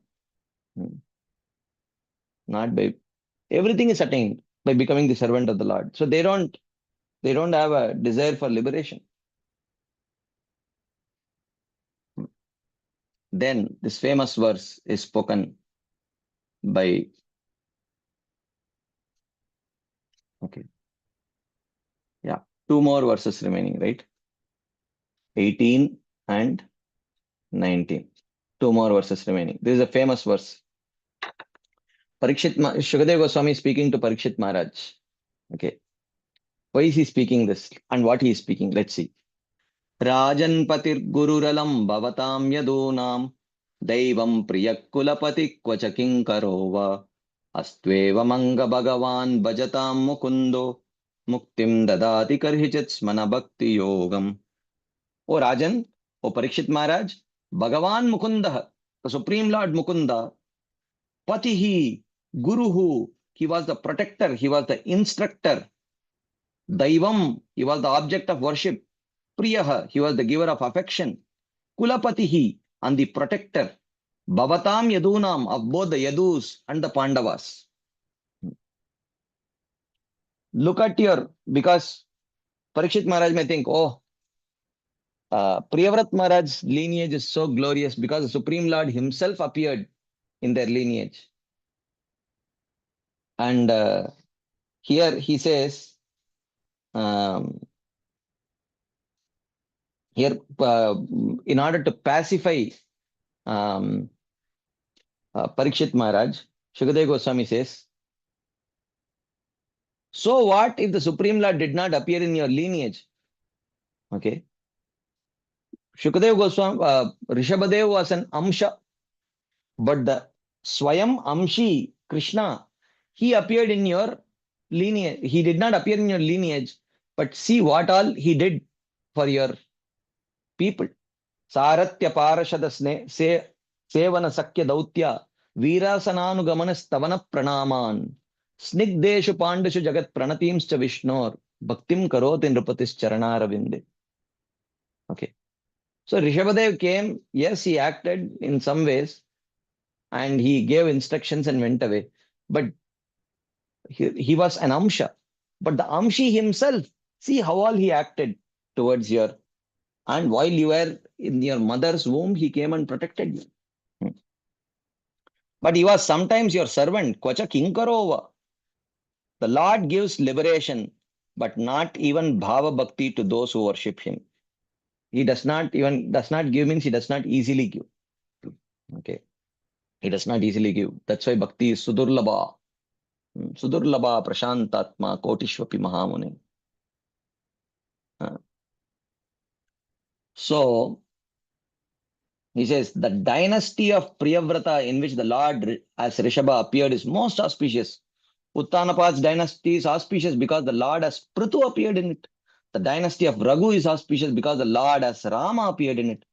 Speaker 1: Not by everything is attained by becoming the servant of the Lord. So they don't have a desire for liberation. Then this famous verse is spoken by, okay, yeah, two more verses remaining, right? 18 and 19. Two more verses remaining. This is a famous verse. Shukadeva Goswami is speaking to Parikshit Maharaj. Okay. Why is he speaking this and what he is speaking? Let's see. Rajan patir gururalam bhavatam yadunam daivam priyakulapati kvachaking karova astveva manga bhagavan bhajatam mukundo muktim dadati karhichit smana bhakti yogam. O Rajan, O Parikshit Maharaj, Bhagavan Mukundah, the Supreme Lord Mukunda, Patihi, Guruhu, he was the protector, he was the instructor. Daivam, he was the object of worship. Priyaha, he was the giver of affection. Kulapatihi, and the protector. Bhavatam Yadunam, of both the Yadus and the Pandavas. Look at because Parikshit Maharaj may think, oh, Priyavrat Maharaj's lineage is so glorious because the Supreme Lord himself appeared in their lineage. And here he says, here in order to pacify Parikshit Maharaj, Shukadeva Goswami says, So what if the Supreme Lord did not appear in your lineage? Okay. Shukadev Goswami, Rishabhadev was an Amsha, but the Swayam Amshi, Krishna, he appeared in your lineage. He did not appear in your lineage, but see what all he did for your people. Saratya Parashada Sevana Sakya Dautya Virasananugamanas Stavana Pranaman Snigdeshu Pandashu Jagat Pranatimscha Vishnor Bhaktim Karot in Rupatis Charanaravinde. Okay. So Rishabhadev came, yes, he acted in some ways and he gave instructions and went away. But he was an Amsha. But the Amshi himself, see how all he acted towards your. And while you were in your mother's womb, he came and protected you. But he was sometimes your servant, Kvacha Kinkarova. The Lord gives liberation, but not even Bhava Bhakti to those who worship him. He does not give means he does not easily give. Okay. He does not easily give. That's why Bhakti is Sudurlabha. Sudurlabha Prashantatma Kotishvapi Mahamuni. So he says the dynasty of Priyavrata in which the Lord as Rishabha appeared is most auspicious. Uttanapad's dynasty is auspicious because the Lord as Prithu appeared in it. The dynasty of Raghu is auspicious because the Lord as Rama appeared in it.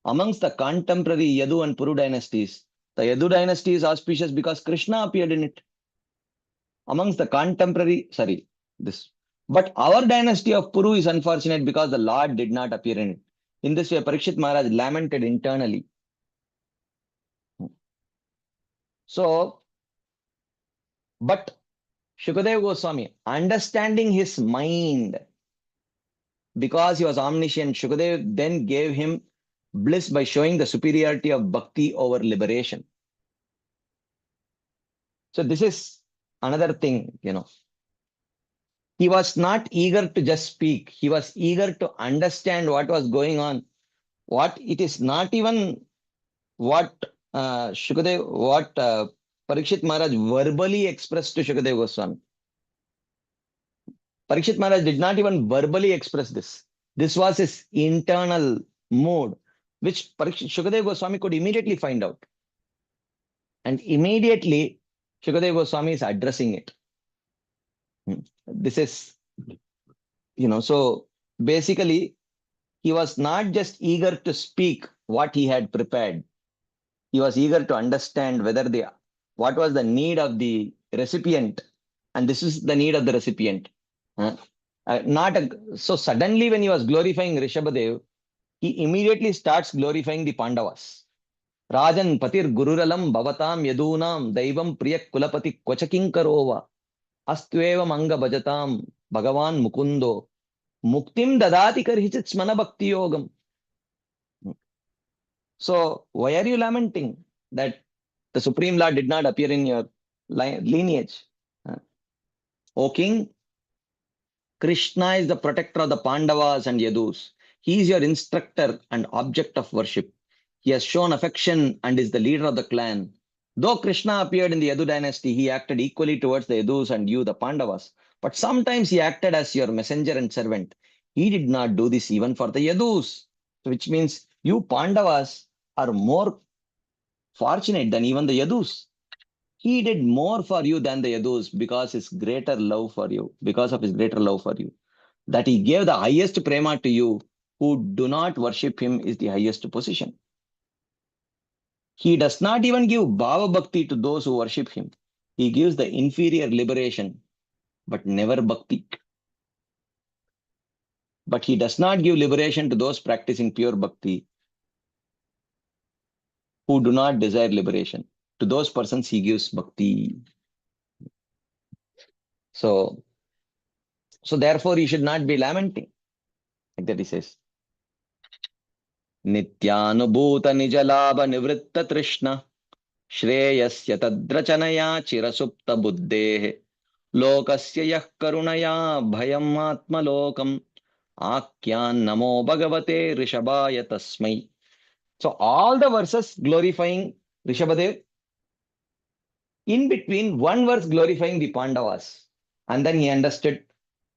Speaker 1: Amongst the contemporary Yadu and Puru dynasties, the Yadu dynasty is auspicious because Krishna appeared in it. Amongst the contemporary, but our dynasty of Puru is unfortunate because the Lord did not appear in it. In this way, Parikshit Maharaj lamented internally. So, but Shukadev Goswami, understanding his mind, because he was omniscient, Shukadev then gave him bliss by showing the superiority of bhakti over liberation. So this is another thing, He was not eager to just speak. He was eager to understand what was going on. What it is not even what Parikshit Maharaj verbally expressed to Shukadev Goswami. Parikshit Maharaj did not even verbally express this. This was his internal mood, which Shukadev Goswami could immediately find out. And immediately, Shukadev Goswami is addressing it. This is, so basically, he was not just eager to speak what he had prepared. He was eager to understand what was the need of the recipient. And this is the need of the recipient. So suddenly when he was glorifying Rishabhadev, he immediately starts glorifying the Pandavas. Rajan Patir Gururalam Bhavatam Yadunam Daivam Priyak Kulapati Kvachakinkarova Astvevam Anga Bhajatam Bhagavan Mukundo Muktim Dadati Karhichit Smana Bhakti Yogam. So why are you lamenting that the Supreme Lord did not appear in your lineage? O King, Krishna is the protector of the Pandavas and Yadus. He is your instructor and object of worship. He has shown affection and is the leader of the clan. Though Krishna appeared in the Yadu dynasty, he acted equally towards the Yadus and you, the Pandavas. But sometimes he acted as your messenger and servant. He did not do this even for the Yadus, which means you Pandavas are more fortunate than even the Yadus. He did more for you than the Yadus because of his greater love for you. That he gave the highest prema to you who do not worship him is the highest position. He does not even give bhava bhakti to those who worship him. He gives the inferior liberation, but never bhakti. But he does not give liberation to those practicing pure bhakti who do not desire liberation. To those persons, he gives bhakti. So therefore, he should not be lamenting. Like that he says. Nityanubhuta nijalabha nivritta trishna Shreyasya tadrachanaya chirasupta buddhehe Lokasya yah karunaya bhayam atma lokam Akyan namo bhagavate rishabhaya tasmai. So all the verses glorifying Rishabhadev, in between one verse glorifying the Pandavas. And then he understood,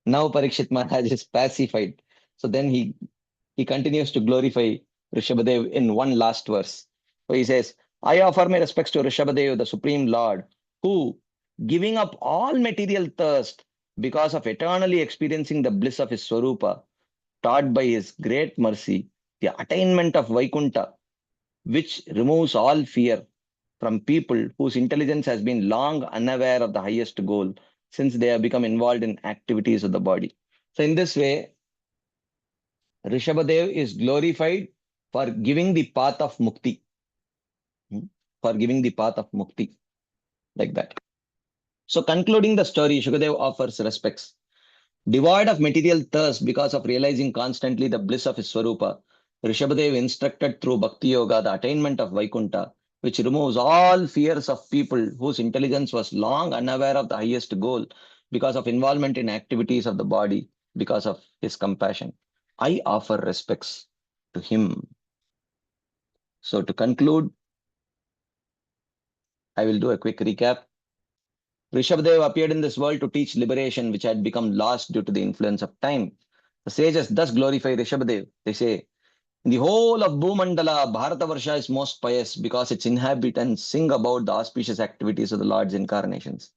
Speaker 1: now Parikshit Maharaj is pacified. So then he continues to glorify Rishabhadev in one last verse. So he says, I offer my respects to Rishabhadev, the Supreme Lord, who, giving up all material thirst because of eternally experiencing the bliss of his Swarupa, taught by his great mercy the attainment of Vaikuntha, which removes all fear from people whose intelligence has been long unaware of the highest goal since they have become involved in activities of the body. So, in this way, Rishabhadev is glorified for giving the path of mukti, for giving the path of mukti, like that. So, concluding the story, Shukadev offers respects. Devoid of material thirst because of realizing constantly the bliss of his Swarupa, Rishabhadev instructed through Bhakti Yoga the attainment of Vaikuntha, which removes all fears of people whose intelligence was long unaware of the highest goal because of involvement in activities of the body, because of his compassion. I offer respects to him. So, to conclude, I will do a quick recap. Rishabhadev appeared in this world to teach liberation, which had become lost due to the influence of time. The sages thus glorify Rishabhadev. They say, in the whole of Bhumandala, Bharatavarsha is most pious because its inhabitants sing about the auspicious activities of the Lord's incarnations.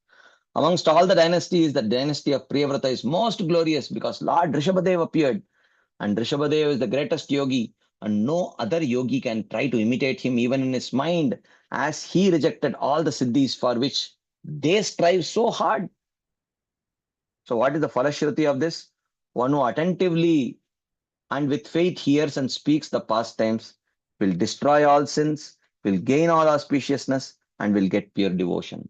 Speaker 1: Amongst all the dynasties, the dynasty of Priyavrata is most glorious because Lord Rishabhadev appeared, and Rishabhadev is the greatest yogi, and no other yogi can try to imitate him even in his mind, as he rejected all the siddhis for which they strive so hard. So, what is the falashruti of this? One who attentively and with faith hears and speaks the pastimes will destroy all sins, will gain all auspiciousness, and will get pure devotion.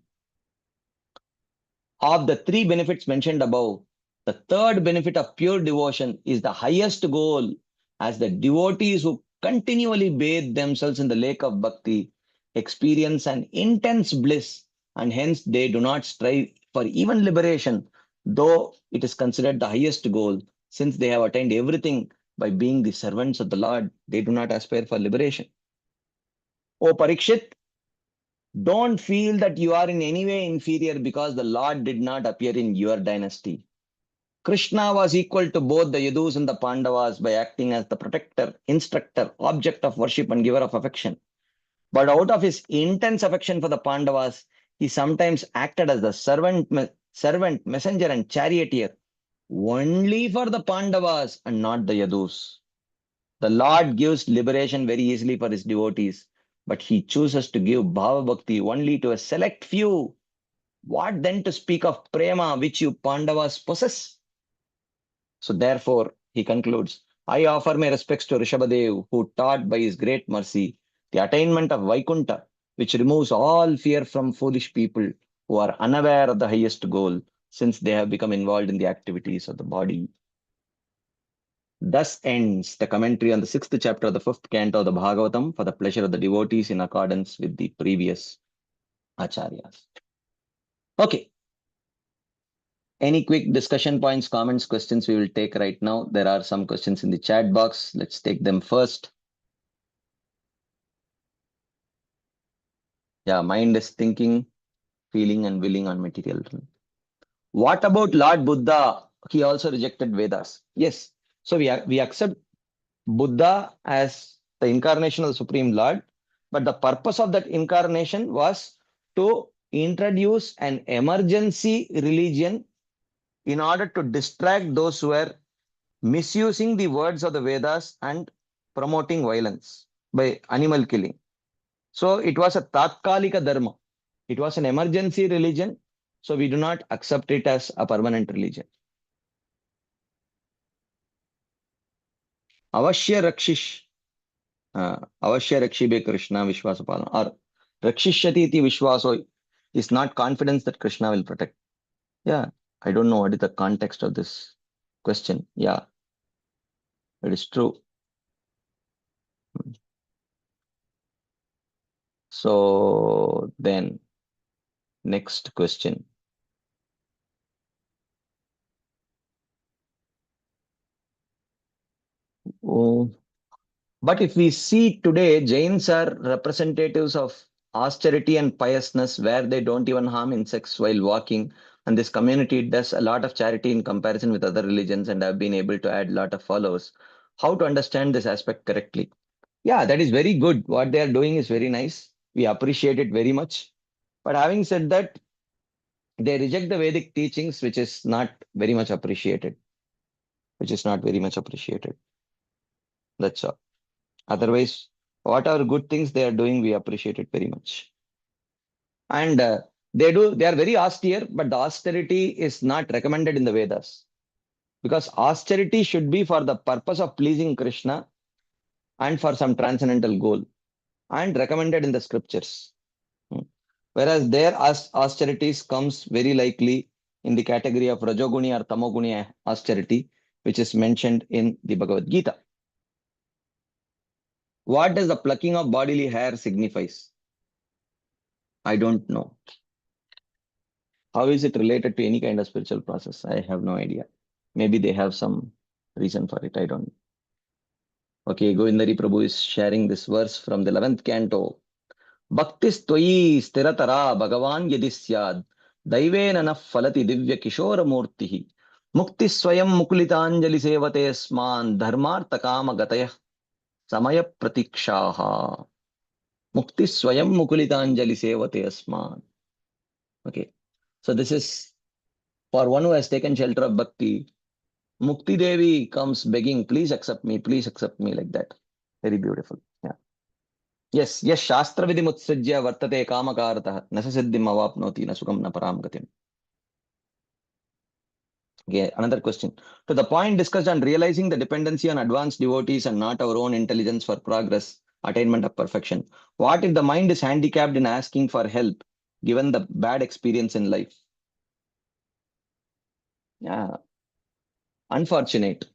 Speaker 1: Of the three benefits mentioned above, the third benefit of pure devotion is the highest goal, as the devotees who continually bathe themselves in the lake of bhakti experience an intense bliss, and hence they do not strive for even liberation, though it is considered the highest goal, since they have attained everything by being the servants of the Lord. They do not aspire for liberation. O Parikshit, don't feel that you are in any way inferior because the Lord did not appear in your dynasty. Krishna was equal to both the Yadus and the Pandavas by acting as the protector, instructor, object of worship, and giver of affection. But out of his intense affection for the Pandavas, he sometimes acted as the servant, messenger, and charioteer only for the Pandavas and not the Yadus. The Lord gives liberation very easily for his devotees, but he chooses to give Bhava Bhakti only to a select few. What then to speak of Prema, which you Pandavas possess? So therefore, he concludes, I offer my respects to Rishabhadev, who taught by his great mercy the attainment of Vaikuntha, which removes all fear from foolish people who are unaware of the highest goal, since they have become involved in the activities of the body. Thus ends the commentary on the 6th chapter of the 5th canto of the Bhagavatam for the pleasure of the devotees in accordance with the previous acharyas. Okay. Any quick discussion points, comments, questions we will take right now? There are some questions in the chat box. Let's take them first. Yeah, mind is thinking, feeling, and willing on material. What about Lord Buddha? He also rejected Vedas. Yes. So we accept Buddha as the incarnation of the Supreme Lord, but the purpose of that incarnation was to introduce an emergency religion in order to distract those who were misusing the words of the Vedas and promoting violence by animal killing. So it was a Tatkalika Dharma. It was an emergency religion. So we do not accept it as a permanent religion. Avashya Rakshish. Avashya Rakshibe Krishna Vishwasapalana. Or Rakshishyati iti Vishwaso is not confidence that Krishna will protect. Yeah, I don't know what is the context of this question. Yeah, it is true. So then, next question. Oh, but if we see today, Jains are representatives of austerity and piousness, where they don't even harm insects while walking, and this community does a lot of charity in comparison with other religions and have been able to add a lot of followers. How to understand this aspect correctly? Yeah, that is very good. What they are doing is very nice. We appreciate it very much. But having said that, they reject the Vedic teachings, which is not very much appreciated. Which is not very much appreciated. That's all. Otherwise, what are good things they are doing, we appreciate it very much. And they are very austere, but the austerity is not recommended in the Vedas. Because austerity should be for the purpose of pleasing Krishna and for some transcendental goal and recommended in the scriptures. Whereas their austerities comes very likely in the category of Rajoguni or Tamoguni austerity, which is mentioned in the Bhagavad Gita. What does the plucking of bodily hair signifies? I don't know. How is it related to any kind of spiritual process? I have no idea. Maybe they have some reason for it. I don't know. Okay, Govindari Prabhu is sharing this verse from the 11th canto. Bhaktis tvayi stiratara bhagavan yadi syad daivena na falati divya kishora murtihi mukti swayam mukulitanjali sevate sman dharmartha kama gataya samaya pratikshaha mukti swayam mukulitanjali sevate asman. Okay, so this is for one who has taken shelter of bhakti. Mukti Devi comes begging, please accept me, like that. Very beautiful. Yeah. Yes, yes, Shastra Vidhi Mutsrijya Vartate Kamakartah Nasa Siddhim Avapnoti Nasukam Naparam Gatim. Okay, another question. To the point discussed on realizing the dependency on advanced devotees and not our own intelligence for progress, attainment of perfection. What if the mind is handicapped in asking for help, given the bad experience in life? Yeah, unfortunate.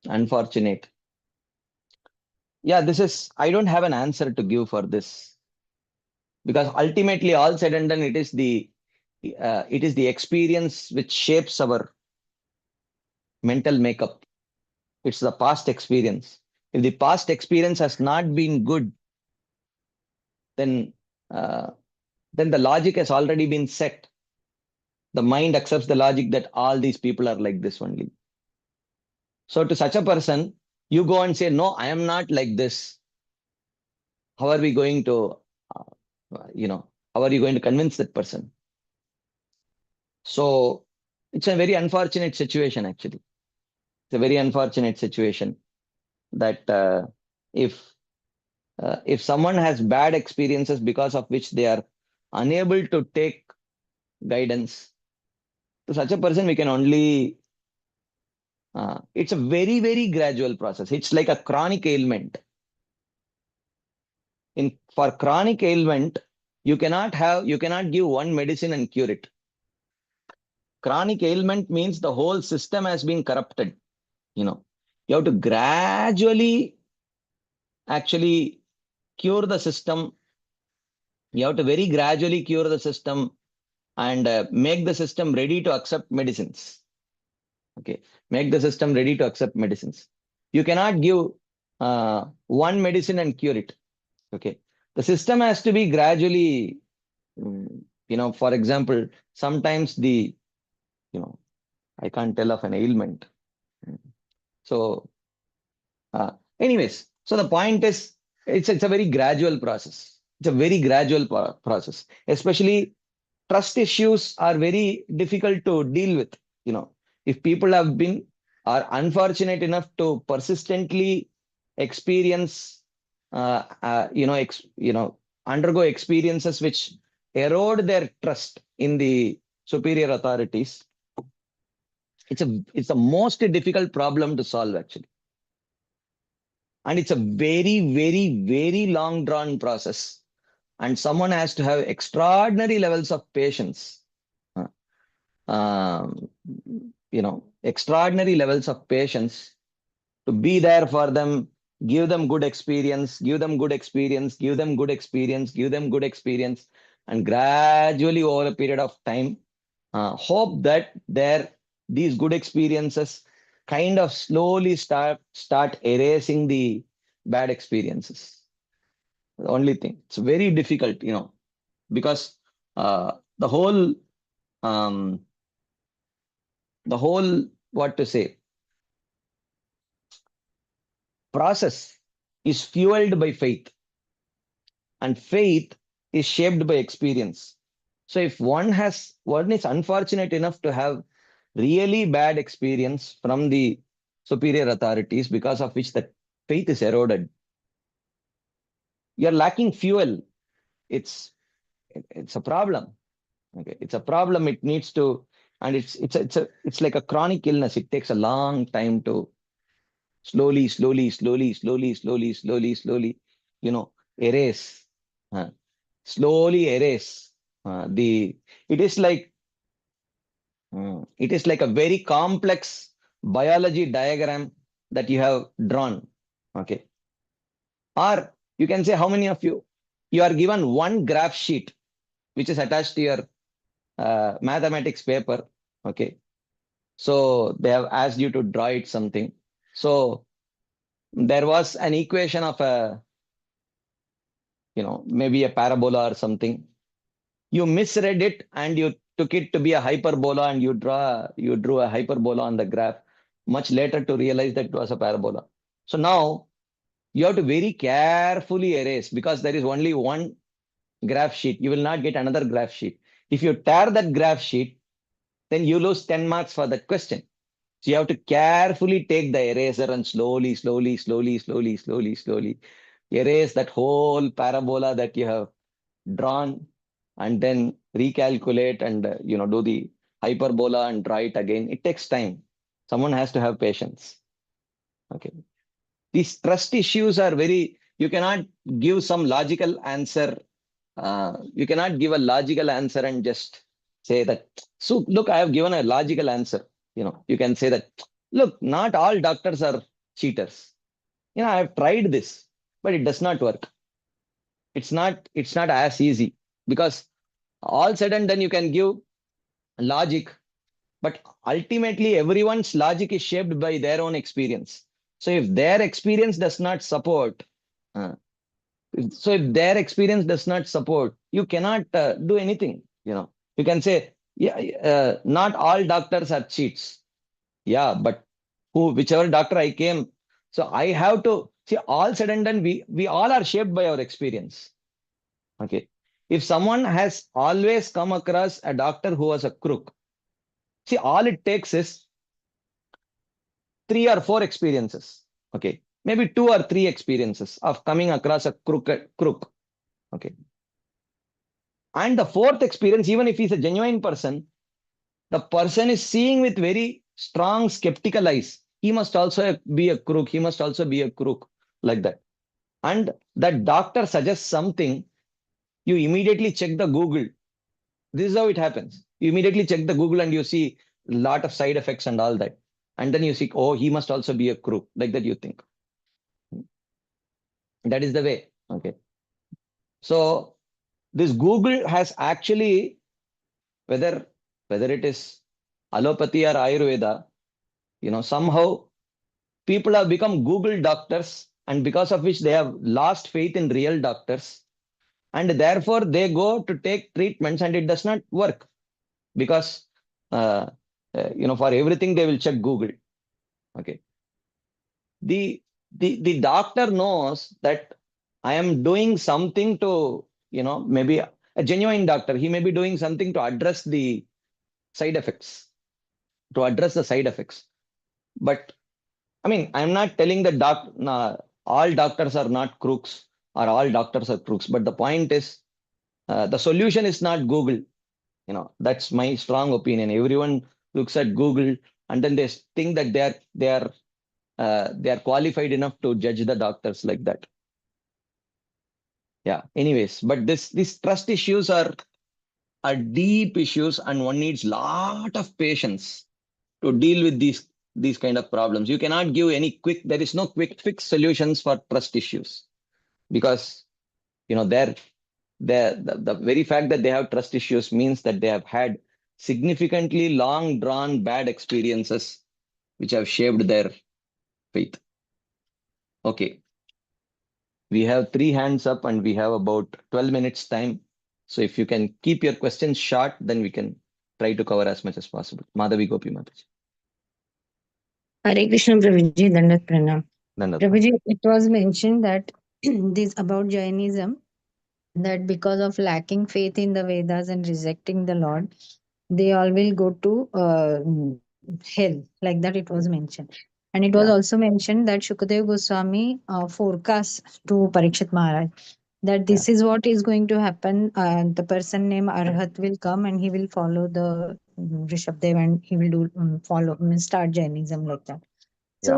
Speaker 1: Unfortunate. Yeah, I don't have an answer to give for this. Because ultimately, all said and done, it is the experience which shapes our mental makeup. It's the past experience. If the past experience has not been good, then the logic has already been set. The mind accepts the logic that all these people are like this only. So to such a person, you go and say, no, I am not like this. How are we going to, how are you going to convince that person? So it's a very unfortunate situation, actually. It's a very unfortunate situation that if someone has bad experiences because of which they are unable to take guidance, to such a person we can only it's a very, very gradual process. It's like a chronic ailment. For chronic ailment, you cannot give one medicine and cure it. Chronic ailment means the whole system has been corrupted. You have to gradually actually cure the system. You have to very gradually cure the system and make the system ready to accept medicines. Okay, make the system ready to accept medicines. You cannot give one medicine and cure it. Okay, the system has to be gradually, for example, sometimes I can't tell of an ailment. So, anyways, so the point is, it's a very gradual process. It's a very gradual process. Especially trust issues are very difficult to deal with. If people are unfortunate enough to persistently experience, undergo experiences which erode their trust in the superior authorities, it's the most difficult problem to solve, actually. And it's a very, very, very long drawn process. And someone has to have extraordinary levels of patience. Extraordinary levels of patience to be there for them, give them good experience, give them good experience, give them good experience, give them good experience, and gradually over a period of time, hope that these good experiences kind of slowly start erasing the bad experiences. The only thing, it's very difficult, because the whole the whole, what to say, process is fueled by faith, and faith is shaped by experience. So if one is unfortunate enough to have really bad experience from the superior authorities, because of which the faith is eroded, you're lacking fuel. It's it's a problem. Okay, it's a problem. It needs to, and it's like a chronic illness. It takes a long time to slowly, erase, uh, slowly erase the. It is like it is like a very complex biology diagram that you have drawn. Okay, or you can say, how many of you are given one graph sheet which is attached to your mathematics paper. Okay, so they have asked you to draw it something. So there was an equation of a, maybe a parabola or something. You misread it and you took it to be a hyperbola, and you drew a hyperbola on the graph much later to realize that it was a parabola. So now you have to very carefully erase, because there is only one graph sheet. You will not get another graph sheet. If you tear that graph sheet, then you lose 10 marks for that question. So you have to carefully take the eraser and slowly erase that whole parabola that you have drawn, and then recalculate and do the hyperbola and draw it again. It takes time. Someone has to have patience. Okay. These trust issues are very, you cannot give some logical answer. You cannot give a logical answer and just say that, so look, I have given a logical answer. You can say that, look, not all doctors are cheaters. I have tried this, but it does not work. It's not as easy, because all said and done you can give logic, but ultimately everyone's logic is shaped by their own experience. So if their experience does not support, uh, you cannot do anything. You can say, yeah, not all doctors are cheats. Yeah, but whichever doctor I came, so I have to see, all said and done, we all are shaped by our experience. Okay. If someone has always come across a doctor who was a crook, see, all it takes is 3 or 4 experiences. Okay. Maybe 2 or 3 experiences of coming across a crook. Okay. And the fourth experience, even if he's a genuine person, the person is seeing with very strong skeptical eyes. He must also be a crook. He must also be a crook, like that. And that doctor suggests something, you immediately check the Google. This is how it happens. You immediately check the Google and you see a lot of side effects and all that. And then you see, oh, he must also be a crook. Like that you think. That is the way. Okay. So this Google has actually, whether it is allopathy or Ayurveda, somehow people have become Google doctors, and because of which they have lost faith in real doctors. And therefore they go to take treatments and it does not work, because for everything they will check Google. Okay. The doctor knows that I am doing something to, maybe a genuine doctor, he may be doing something to address the side effects, But I mean, I'm not telling that all doctors are not crooks or all doctors are crooks, but the point is, the solution is not Google. That's my strong opinion. Everyone looks at Google and then they think that they are qualified enough to judge the doctors like that. Yeah. Anyways, but these trust issues are deep issues, and one needs lot of patience to deal with these kind of problems. You cannot give there is no quick fix solutions for trust issues, because the very fact that they have trust issues means that they have had significantly long drawn bad experiences which have shaped their faith. Okay. We have 3 hands up and we have about 12 minutes time. So if you can keep your questions short, then we can try to cover as much as possible. Madhavi Gopi Mataji.
Speaker 2: Hare Krishna Prabhuji, Dandat Pranam.
Speaker 1: Dandavat.
Speaker 2: Prabhuji, it was mentioned that this about Jainism, that because of lacking faith in the Vedas and rejecting the Lord, they all will go to hell. Like that, it was mentioned. And it was
Speaker 1: Yeah,
Speaker 2: also mentioned that Shukadev Goswami forecast to Parikshit Maharaj that
Speaker 1: yeah,
Speaker 2: this is what is going to happen. The person named Arhat will come and he will follow the Rishabdev and he will do follow start Jainism like that.
Speaker 1: yeah.
Speaker 2: So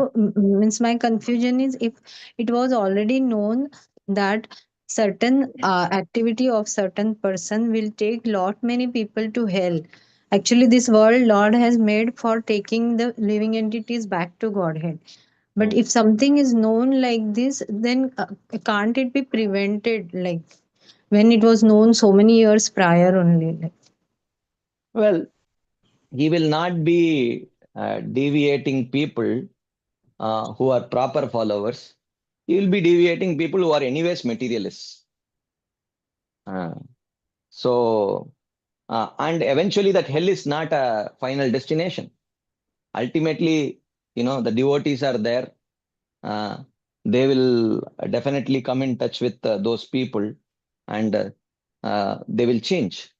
Speaker 2: means my confusion is if it was already known that certain activity of certain person will take lot many people to hell. Actually, this world Lord has made for taking the living entities back to Godhead. But
Speaker 1: Hmm.
Speaker 2: if something is known like this, then can't it be prevented? Like when it was known so many years prior only. Like,
Speaker 1: Well, he will not be deviating people who are proper followers. He will be deviating people who are anyways materialists. Uh, so, and eventually that hell is not a final destination. Ultimately, the devotees are there. Uh, they will definitely come in touch with those people, and they will change.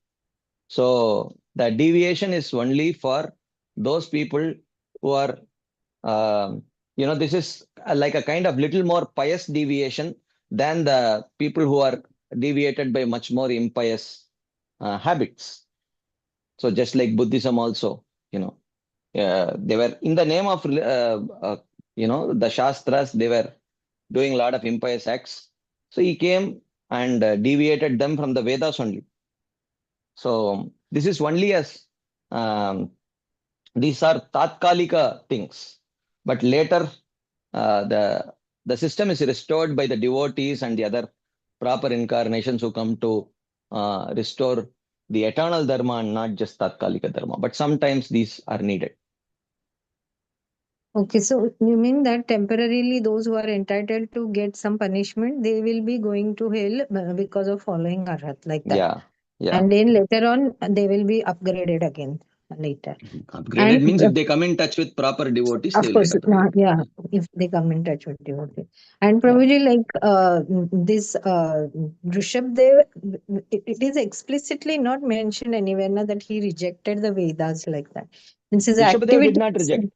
Speaker 1: So the deviation is only for those people who are, this is like a kind of little more pious deviation than the people who are deviated by much more impious habits. So just like Buddhism also, they were in the name of, the Shastras, they were doing a lot of impious acts. So he came and deviated them from the Vedas only. So this is only as um, these are tatkalika things, but later the system is restored by the devotees and the other proper incarnations who come to restore the eternal dharma and not just tatkalika dharma. But sometimes these are needed.
Speaker 2: okay, so you mean that temporarily those who are entitled to get some punishment, they will be going to hell because of following Arhat like that.
Speaker 1: Yeah, yeah.
Speaker 2: And then later on, they will be upgraded again later.
Speaker 1: Upgraded
Speaker 2: And
Speaker 1: means if they come in touch with proper devotees, they
Speaker 2: of
Speaker 1: will get
Speaker 2: course,
Speaker 1: upgraded.
Speaker 2: yeah, if they come in touch with devotee. And
Speaker 1: Yeah.
Speaker 2: probably like this Rishabh Dev, it is explicitly not mentioned anywhere now that he rejected the Vedas like that. Means his
Speaker 1: Rishabhadev did not
Speaker 2: activities.
Speaker 1: reject.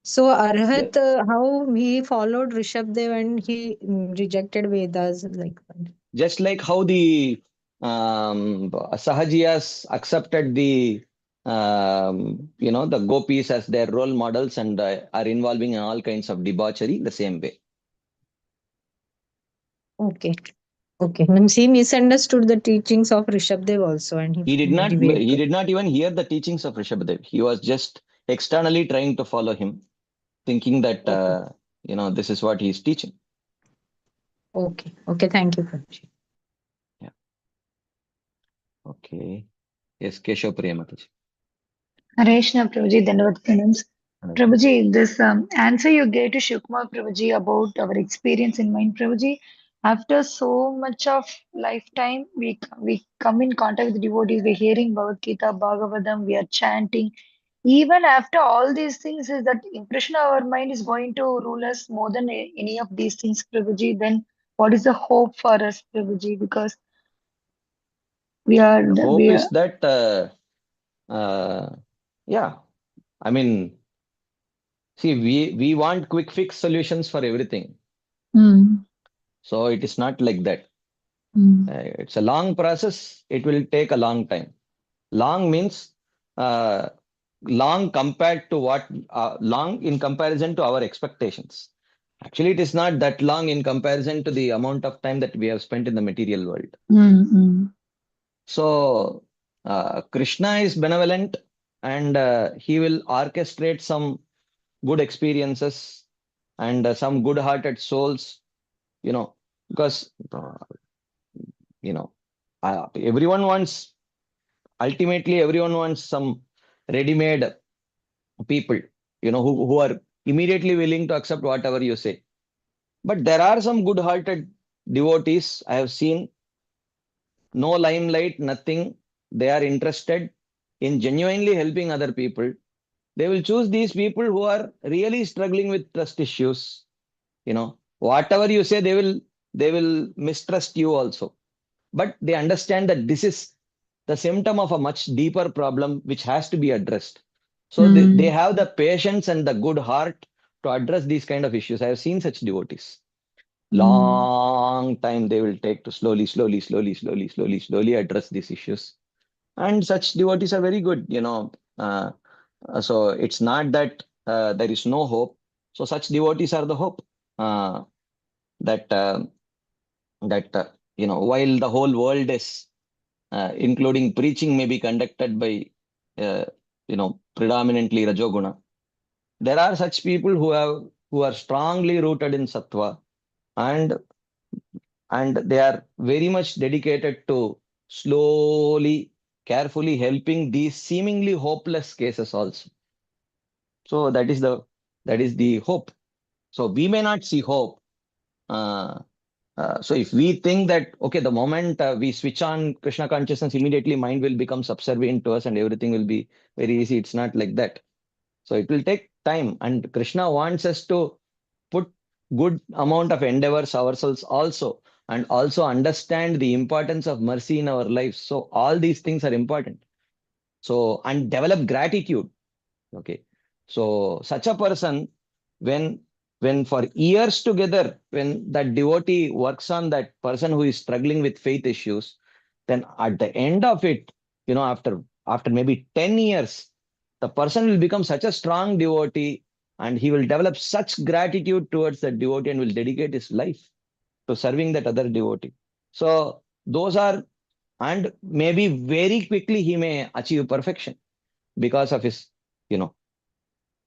Speaker 2: So
Speaker 1: Yeah.
Speaker 2: Arhat, how he followed Rishabh Dev and he rejected Vedas like that.
Speaker 1: Just like how the Sahajiyas accepted the gopis as their role models and are involving in all kinds of debauchery, the same way.
Speaker 2: Okay. Okay. Means he misunderstood the teachings of Rishabh Dev also and he
Speaker 1: He
Speaker 2: deviated.
Speaker 1: did not even hear the teachings of Rishabhadev. He was just externally trying to follow him, thinking that,
Speaker 2: Okay.
Speaker 1: this is what he is teaching.
Speaker 2: Okay. Okay. Thank you, Prabhuji.
Speaker 1: Yeah. Okay. Yes, Keshav Priyamataji.
Speaker 3: Reshna Prabhuji, Dandavat Pranams. Prabhuji, this answer you gave to Shukma Prabhuji about our experience in mind, Prabhuji, after so much of lifetime, we come in contact with devotees, we're hearing Bhagavad Gita, Bhagavatam, we are chanting. Even after all these things, is that impression of our mind is going to rule us more than any of these things, Prabhuji? Then what is the hope for us, Prabhuji? Because we are,
Speaker 1: The hope
Speaker 3: we are,
Speaker 1: is that, uh, yeah, I mean, see, we want quick fix solutions for everything.
Speaker 3: mm,
Speaker 1: So it is not like that.
Speaker 3: mm,
Speaker 1: It's a long process. It will take a long time. Long means uh, long compared to long in comparison to our expectations. Actually, it is not that long in comparison to the amount of time that we have spent in the material world.
Speaker 3: mm, mm,
Speaker 1: So Krishna is benevolent and he will orchestrate some good experiences and some good-hearted souls, because you know, everyone wants, ultimately, everyone wants some ready-made people, who are immediately willing to accept whatever you say. But there are some good-hearted devotees I have seen, no limelight, nothing. They are interested in genuinely helping other people, they will choose these people who are really struggling with trust issues. Whatever you say, they will mistrust you also. But they understand that this is the symptom of a much deeper problem which has to be addressed. So they have the patience and the good heart to address these kind of issues. I have seen such devotees. Long time they will take to slowly address these issues. And such devotees are very good. So it's not that there is no hope. So such devotees are the hope. That that while the whole world is, including preaching, may be conducted by uh, predominantly Rajoguna, there are such people who are strongly rooted in Sattva, and they are very much dedicated to slowly, carefully helping these seemingly hopeless cases also. So that is the hope. So we may not see hope. Uh, so if we think that, okay, the moment we switch on Krishna consciousness, immediately mind will become subservient to us and everything will be very easy. It's not like that. So it will take time, and Krishna wants us to put good amount of endeavors ourselves also, and also understand the importance of mercy in our lives. So all these things are important. So, and develop gratitude. Okay. So such a person, when for years together, when that devotee works on that person who is struggling with faith issues, then at the end of it, after maybe 10 years, the person will become such a strong devotee, and he will develop such gratitude towards that devotee and will dedicate his life to serving that other devotee. So those are, and maybe very quickly he may achieve perfection because of his, you know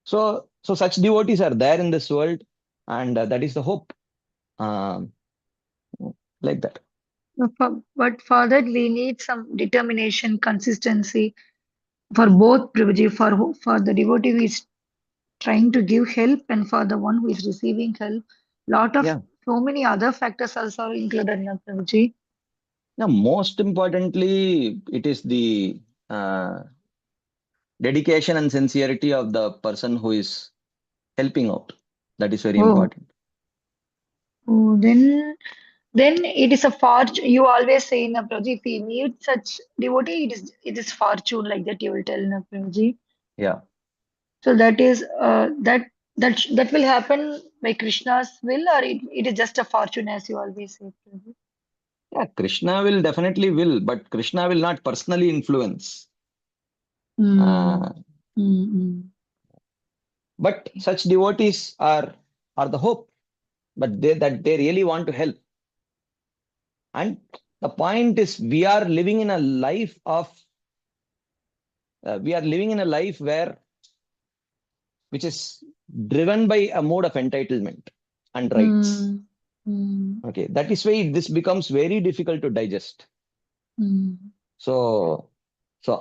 Speaker 1: so such devotees are there in this world, and that is the hope. Um, like that.
Speaker 3: But for that, we need some determination, consistency for both Prabhuji, for the devotee who is trying to give help and for the one who is receiving help. Lot of
Speaker 1: Yeah.
Speaker 3: so many other factors also are included in Prabhuji.
Speaker 1: Now, most importantly, it is the uh, dedication and sincerity of the person who is helping out. That is very
Speaker 3: Oh,
Speaker 1: important.
Speaker 3: oh, then it is a fortune. You always say in Prabhuji, if we meet such devotee, it is fortune like that you will tell in Prabhuji.
Speaker 1: Yeah.
Speaker 3: So that is that will happen by Krishna's will, or it is just a fortune as you always say, Prabhuji.
Speaker 1: Yeah. Krishna will definitely will, but Krishna will not personally influence.
Speaker 3: Mm,
Speaker 1: Uh,
Speaker 3: mm, mm.
Speaker 1: but such devotees are the hope, but they really want to help. And the point is, we are living in a life which is driven by a mode of entitlement and rights.
Speaker 3: Mm, mm,
Speaker 1: Okay, that is why this becomes very difficult to digest.
Speaker 3: mm,
Speaker 1: So,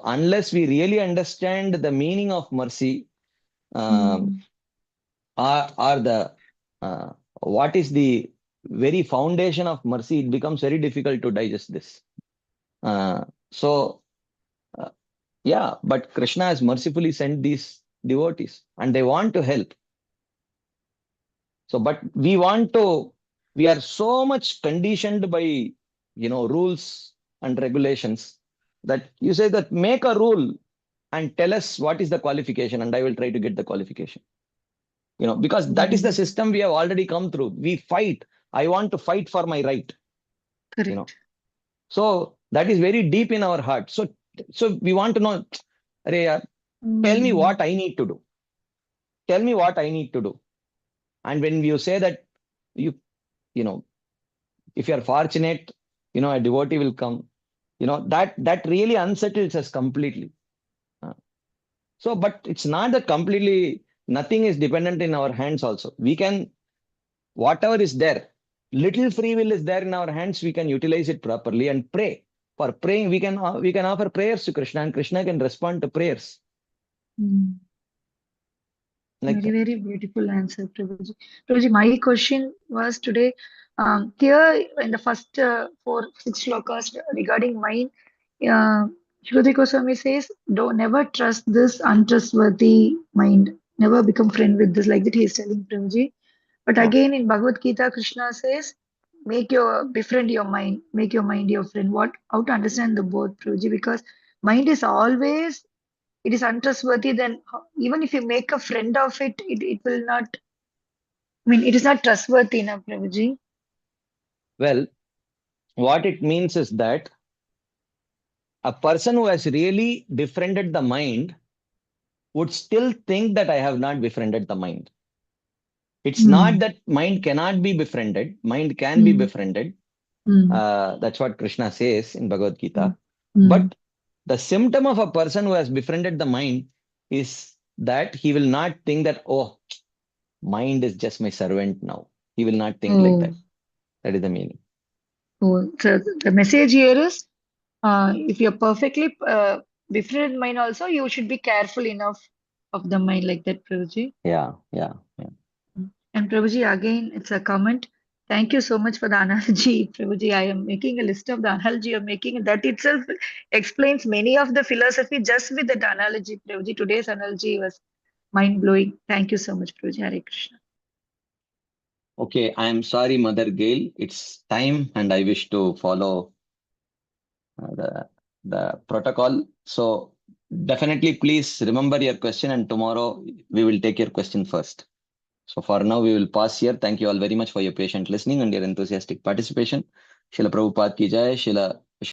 Speaker 1: unless we really understand the meaning of mercy, um,
Speaker 3: mm,
Speaker 1: or the uh, what is the very foundation of mercy, it becomes very difficult to digest this. Uh, so, uh, yeah, but Krishna has mercifully sent these devotees, and they want to help. So, but we are so much conditioned by, rules and regulations, that you say that make a rule and tell us what is the qualification, and I will try to get the qualification. Because that is the
Speaker 3: mm.
Speaker 1: system we have already come through. We fight. I want to fight for my right, you know.
Speaker 3: Correct.
Speaker 1: So that is very deep in our heart. So we want to know, Arey yaar, tell me
Speaker 3: Mm,
Speaker 1: what I need to do. Tell me what I need to do. And when you say that, you, you know, if you are fortunate, a devotee will come, that really unsettles us completely. Uh, so but it's not that completely nothing is dependent in our hands also. We can, whatever is there, little free will is there in our hands, we can utilize it properly and pray. For praying, we can offer prayers to Krishna, and Krishna can respond to prayers
Speaker 3: mm.
Speaker 1: like
Speaker 3: Very,
Speaker 1: that.
Speaker 3: very beautiful answer, Prabhuji. Prabhuji, my question was today, here in the first 6 shlokas regarding mind, uh, Shruti Goswami says, don't never trust this untrustworthy mind. Never become friend with this, like that he is telling Prabhuji. But
Speaker 1: Yeah.
Speaker 3: again in Bhagavad Gita, Krishna says, befriend your mind, make your mind your friend. How to understand the both, Prabhuji? Because mind is always, it is untrustworthy, then even if you make a friend of it, it will not, it is not trustworthy enough, Prabhuji.
Speaker 1: Well, what it means is that a person who has really befriended the mind would still think that I have not befriended the mind. It's not
Speaker 3: Hmm.
Speaker 1: that mind cannot be befriended, mind can be
Speaker 3: Hmm.
Speaker 1: befriended.
Speaker 3: Hmm.
Speaker 1: That's what Krishna says in Bhagavad
Speaker 3: Hmm.
Speaker 1: Gita.
Speaker 3: Hmm.
Speaker 1: But the symptom of a person who has befriended the mind is that he will not think that, oh, mind is just my servant now. He will not think like that.
Speaker 3: Oh,
Speaker 1: That is the meaning.
Speaker 3: so the message here is, if you're perfectly befriended mind also, you should be careful enough of the mind like that, Prabhuji.
Speaker 1: Yeah, yeah, yeah.
Speaker 3: And Prabhuji, again, it's a comment. Thank you so much for the analogy, Prabhuji. I am making a list of the analogy you're making. That itself explains many of the philosophy just with that analogy, Prabhuji. Today's analogy was mind-blowing. Thank you so much, Prabhuji. Hare Krishna.
Speaker 1: Okay, I am sorry, Mother Gail. It's time, and I wish to follow the protocol. So definitely, please remember your question, and tomorrow we will take your question first. So for now, we will pause here. Thank you all very much for your patient listening and your enthusiastic participation. Srila Prabhupada ki jai. Srila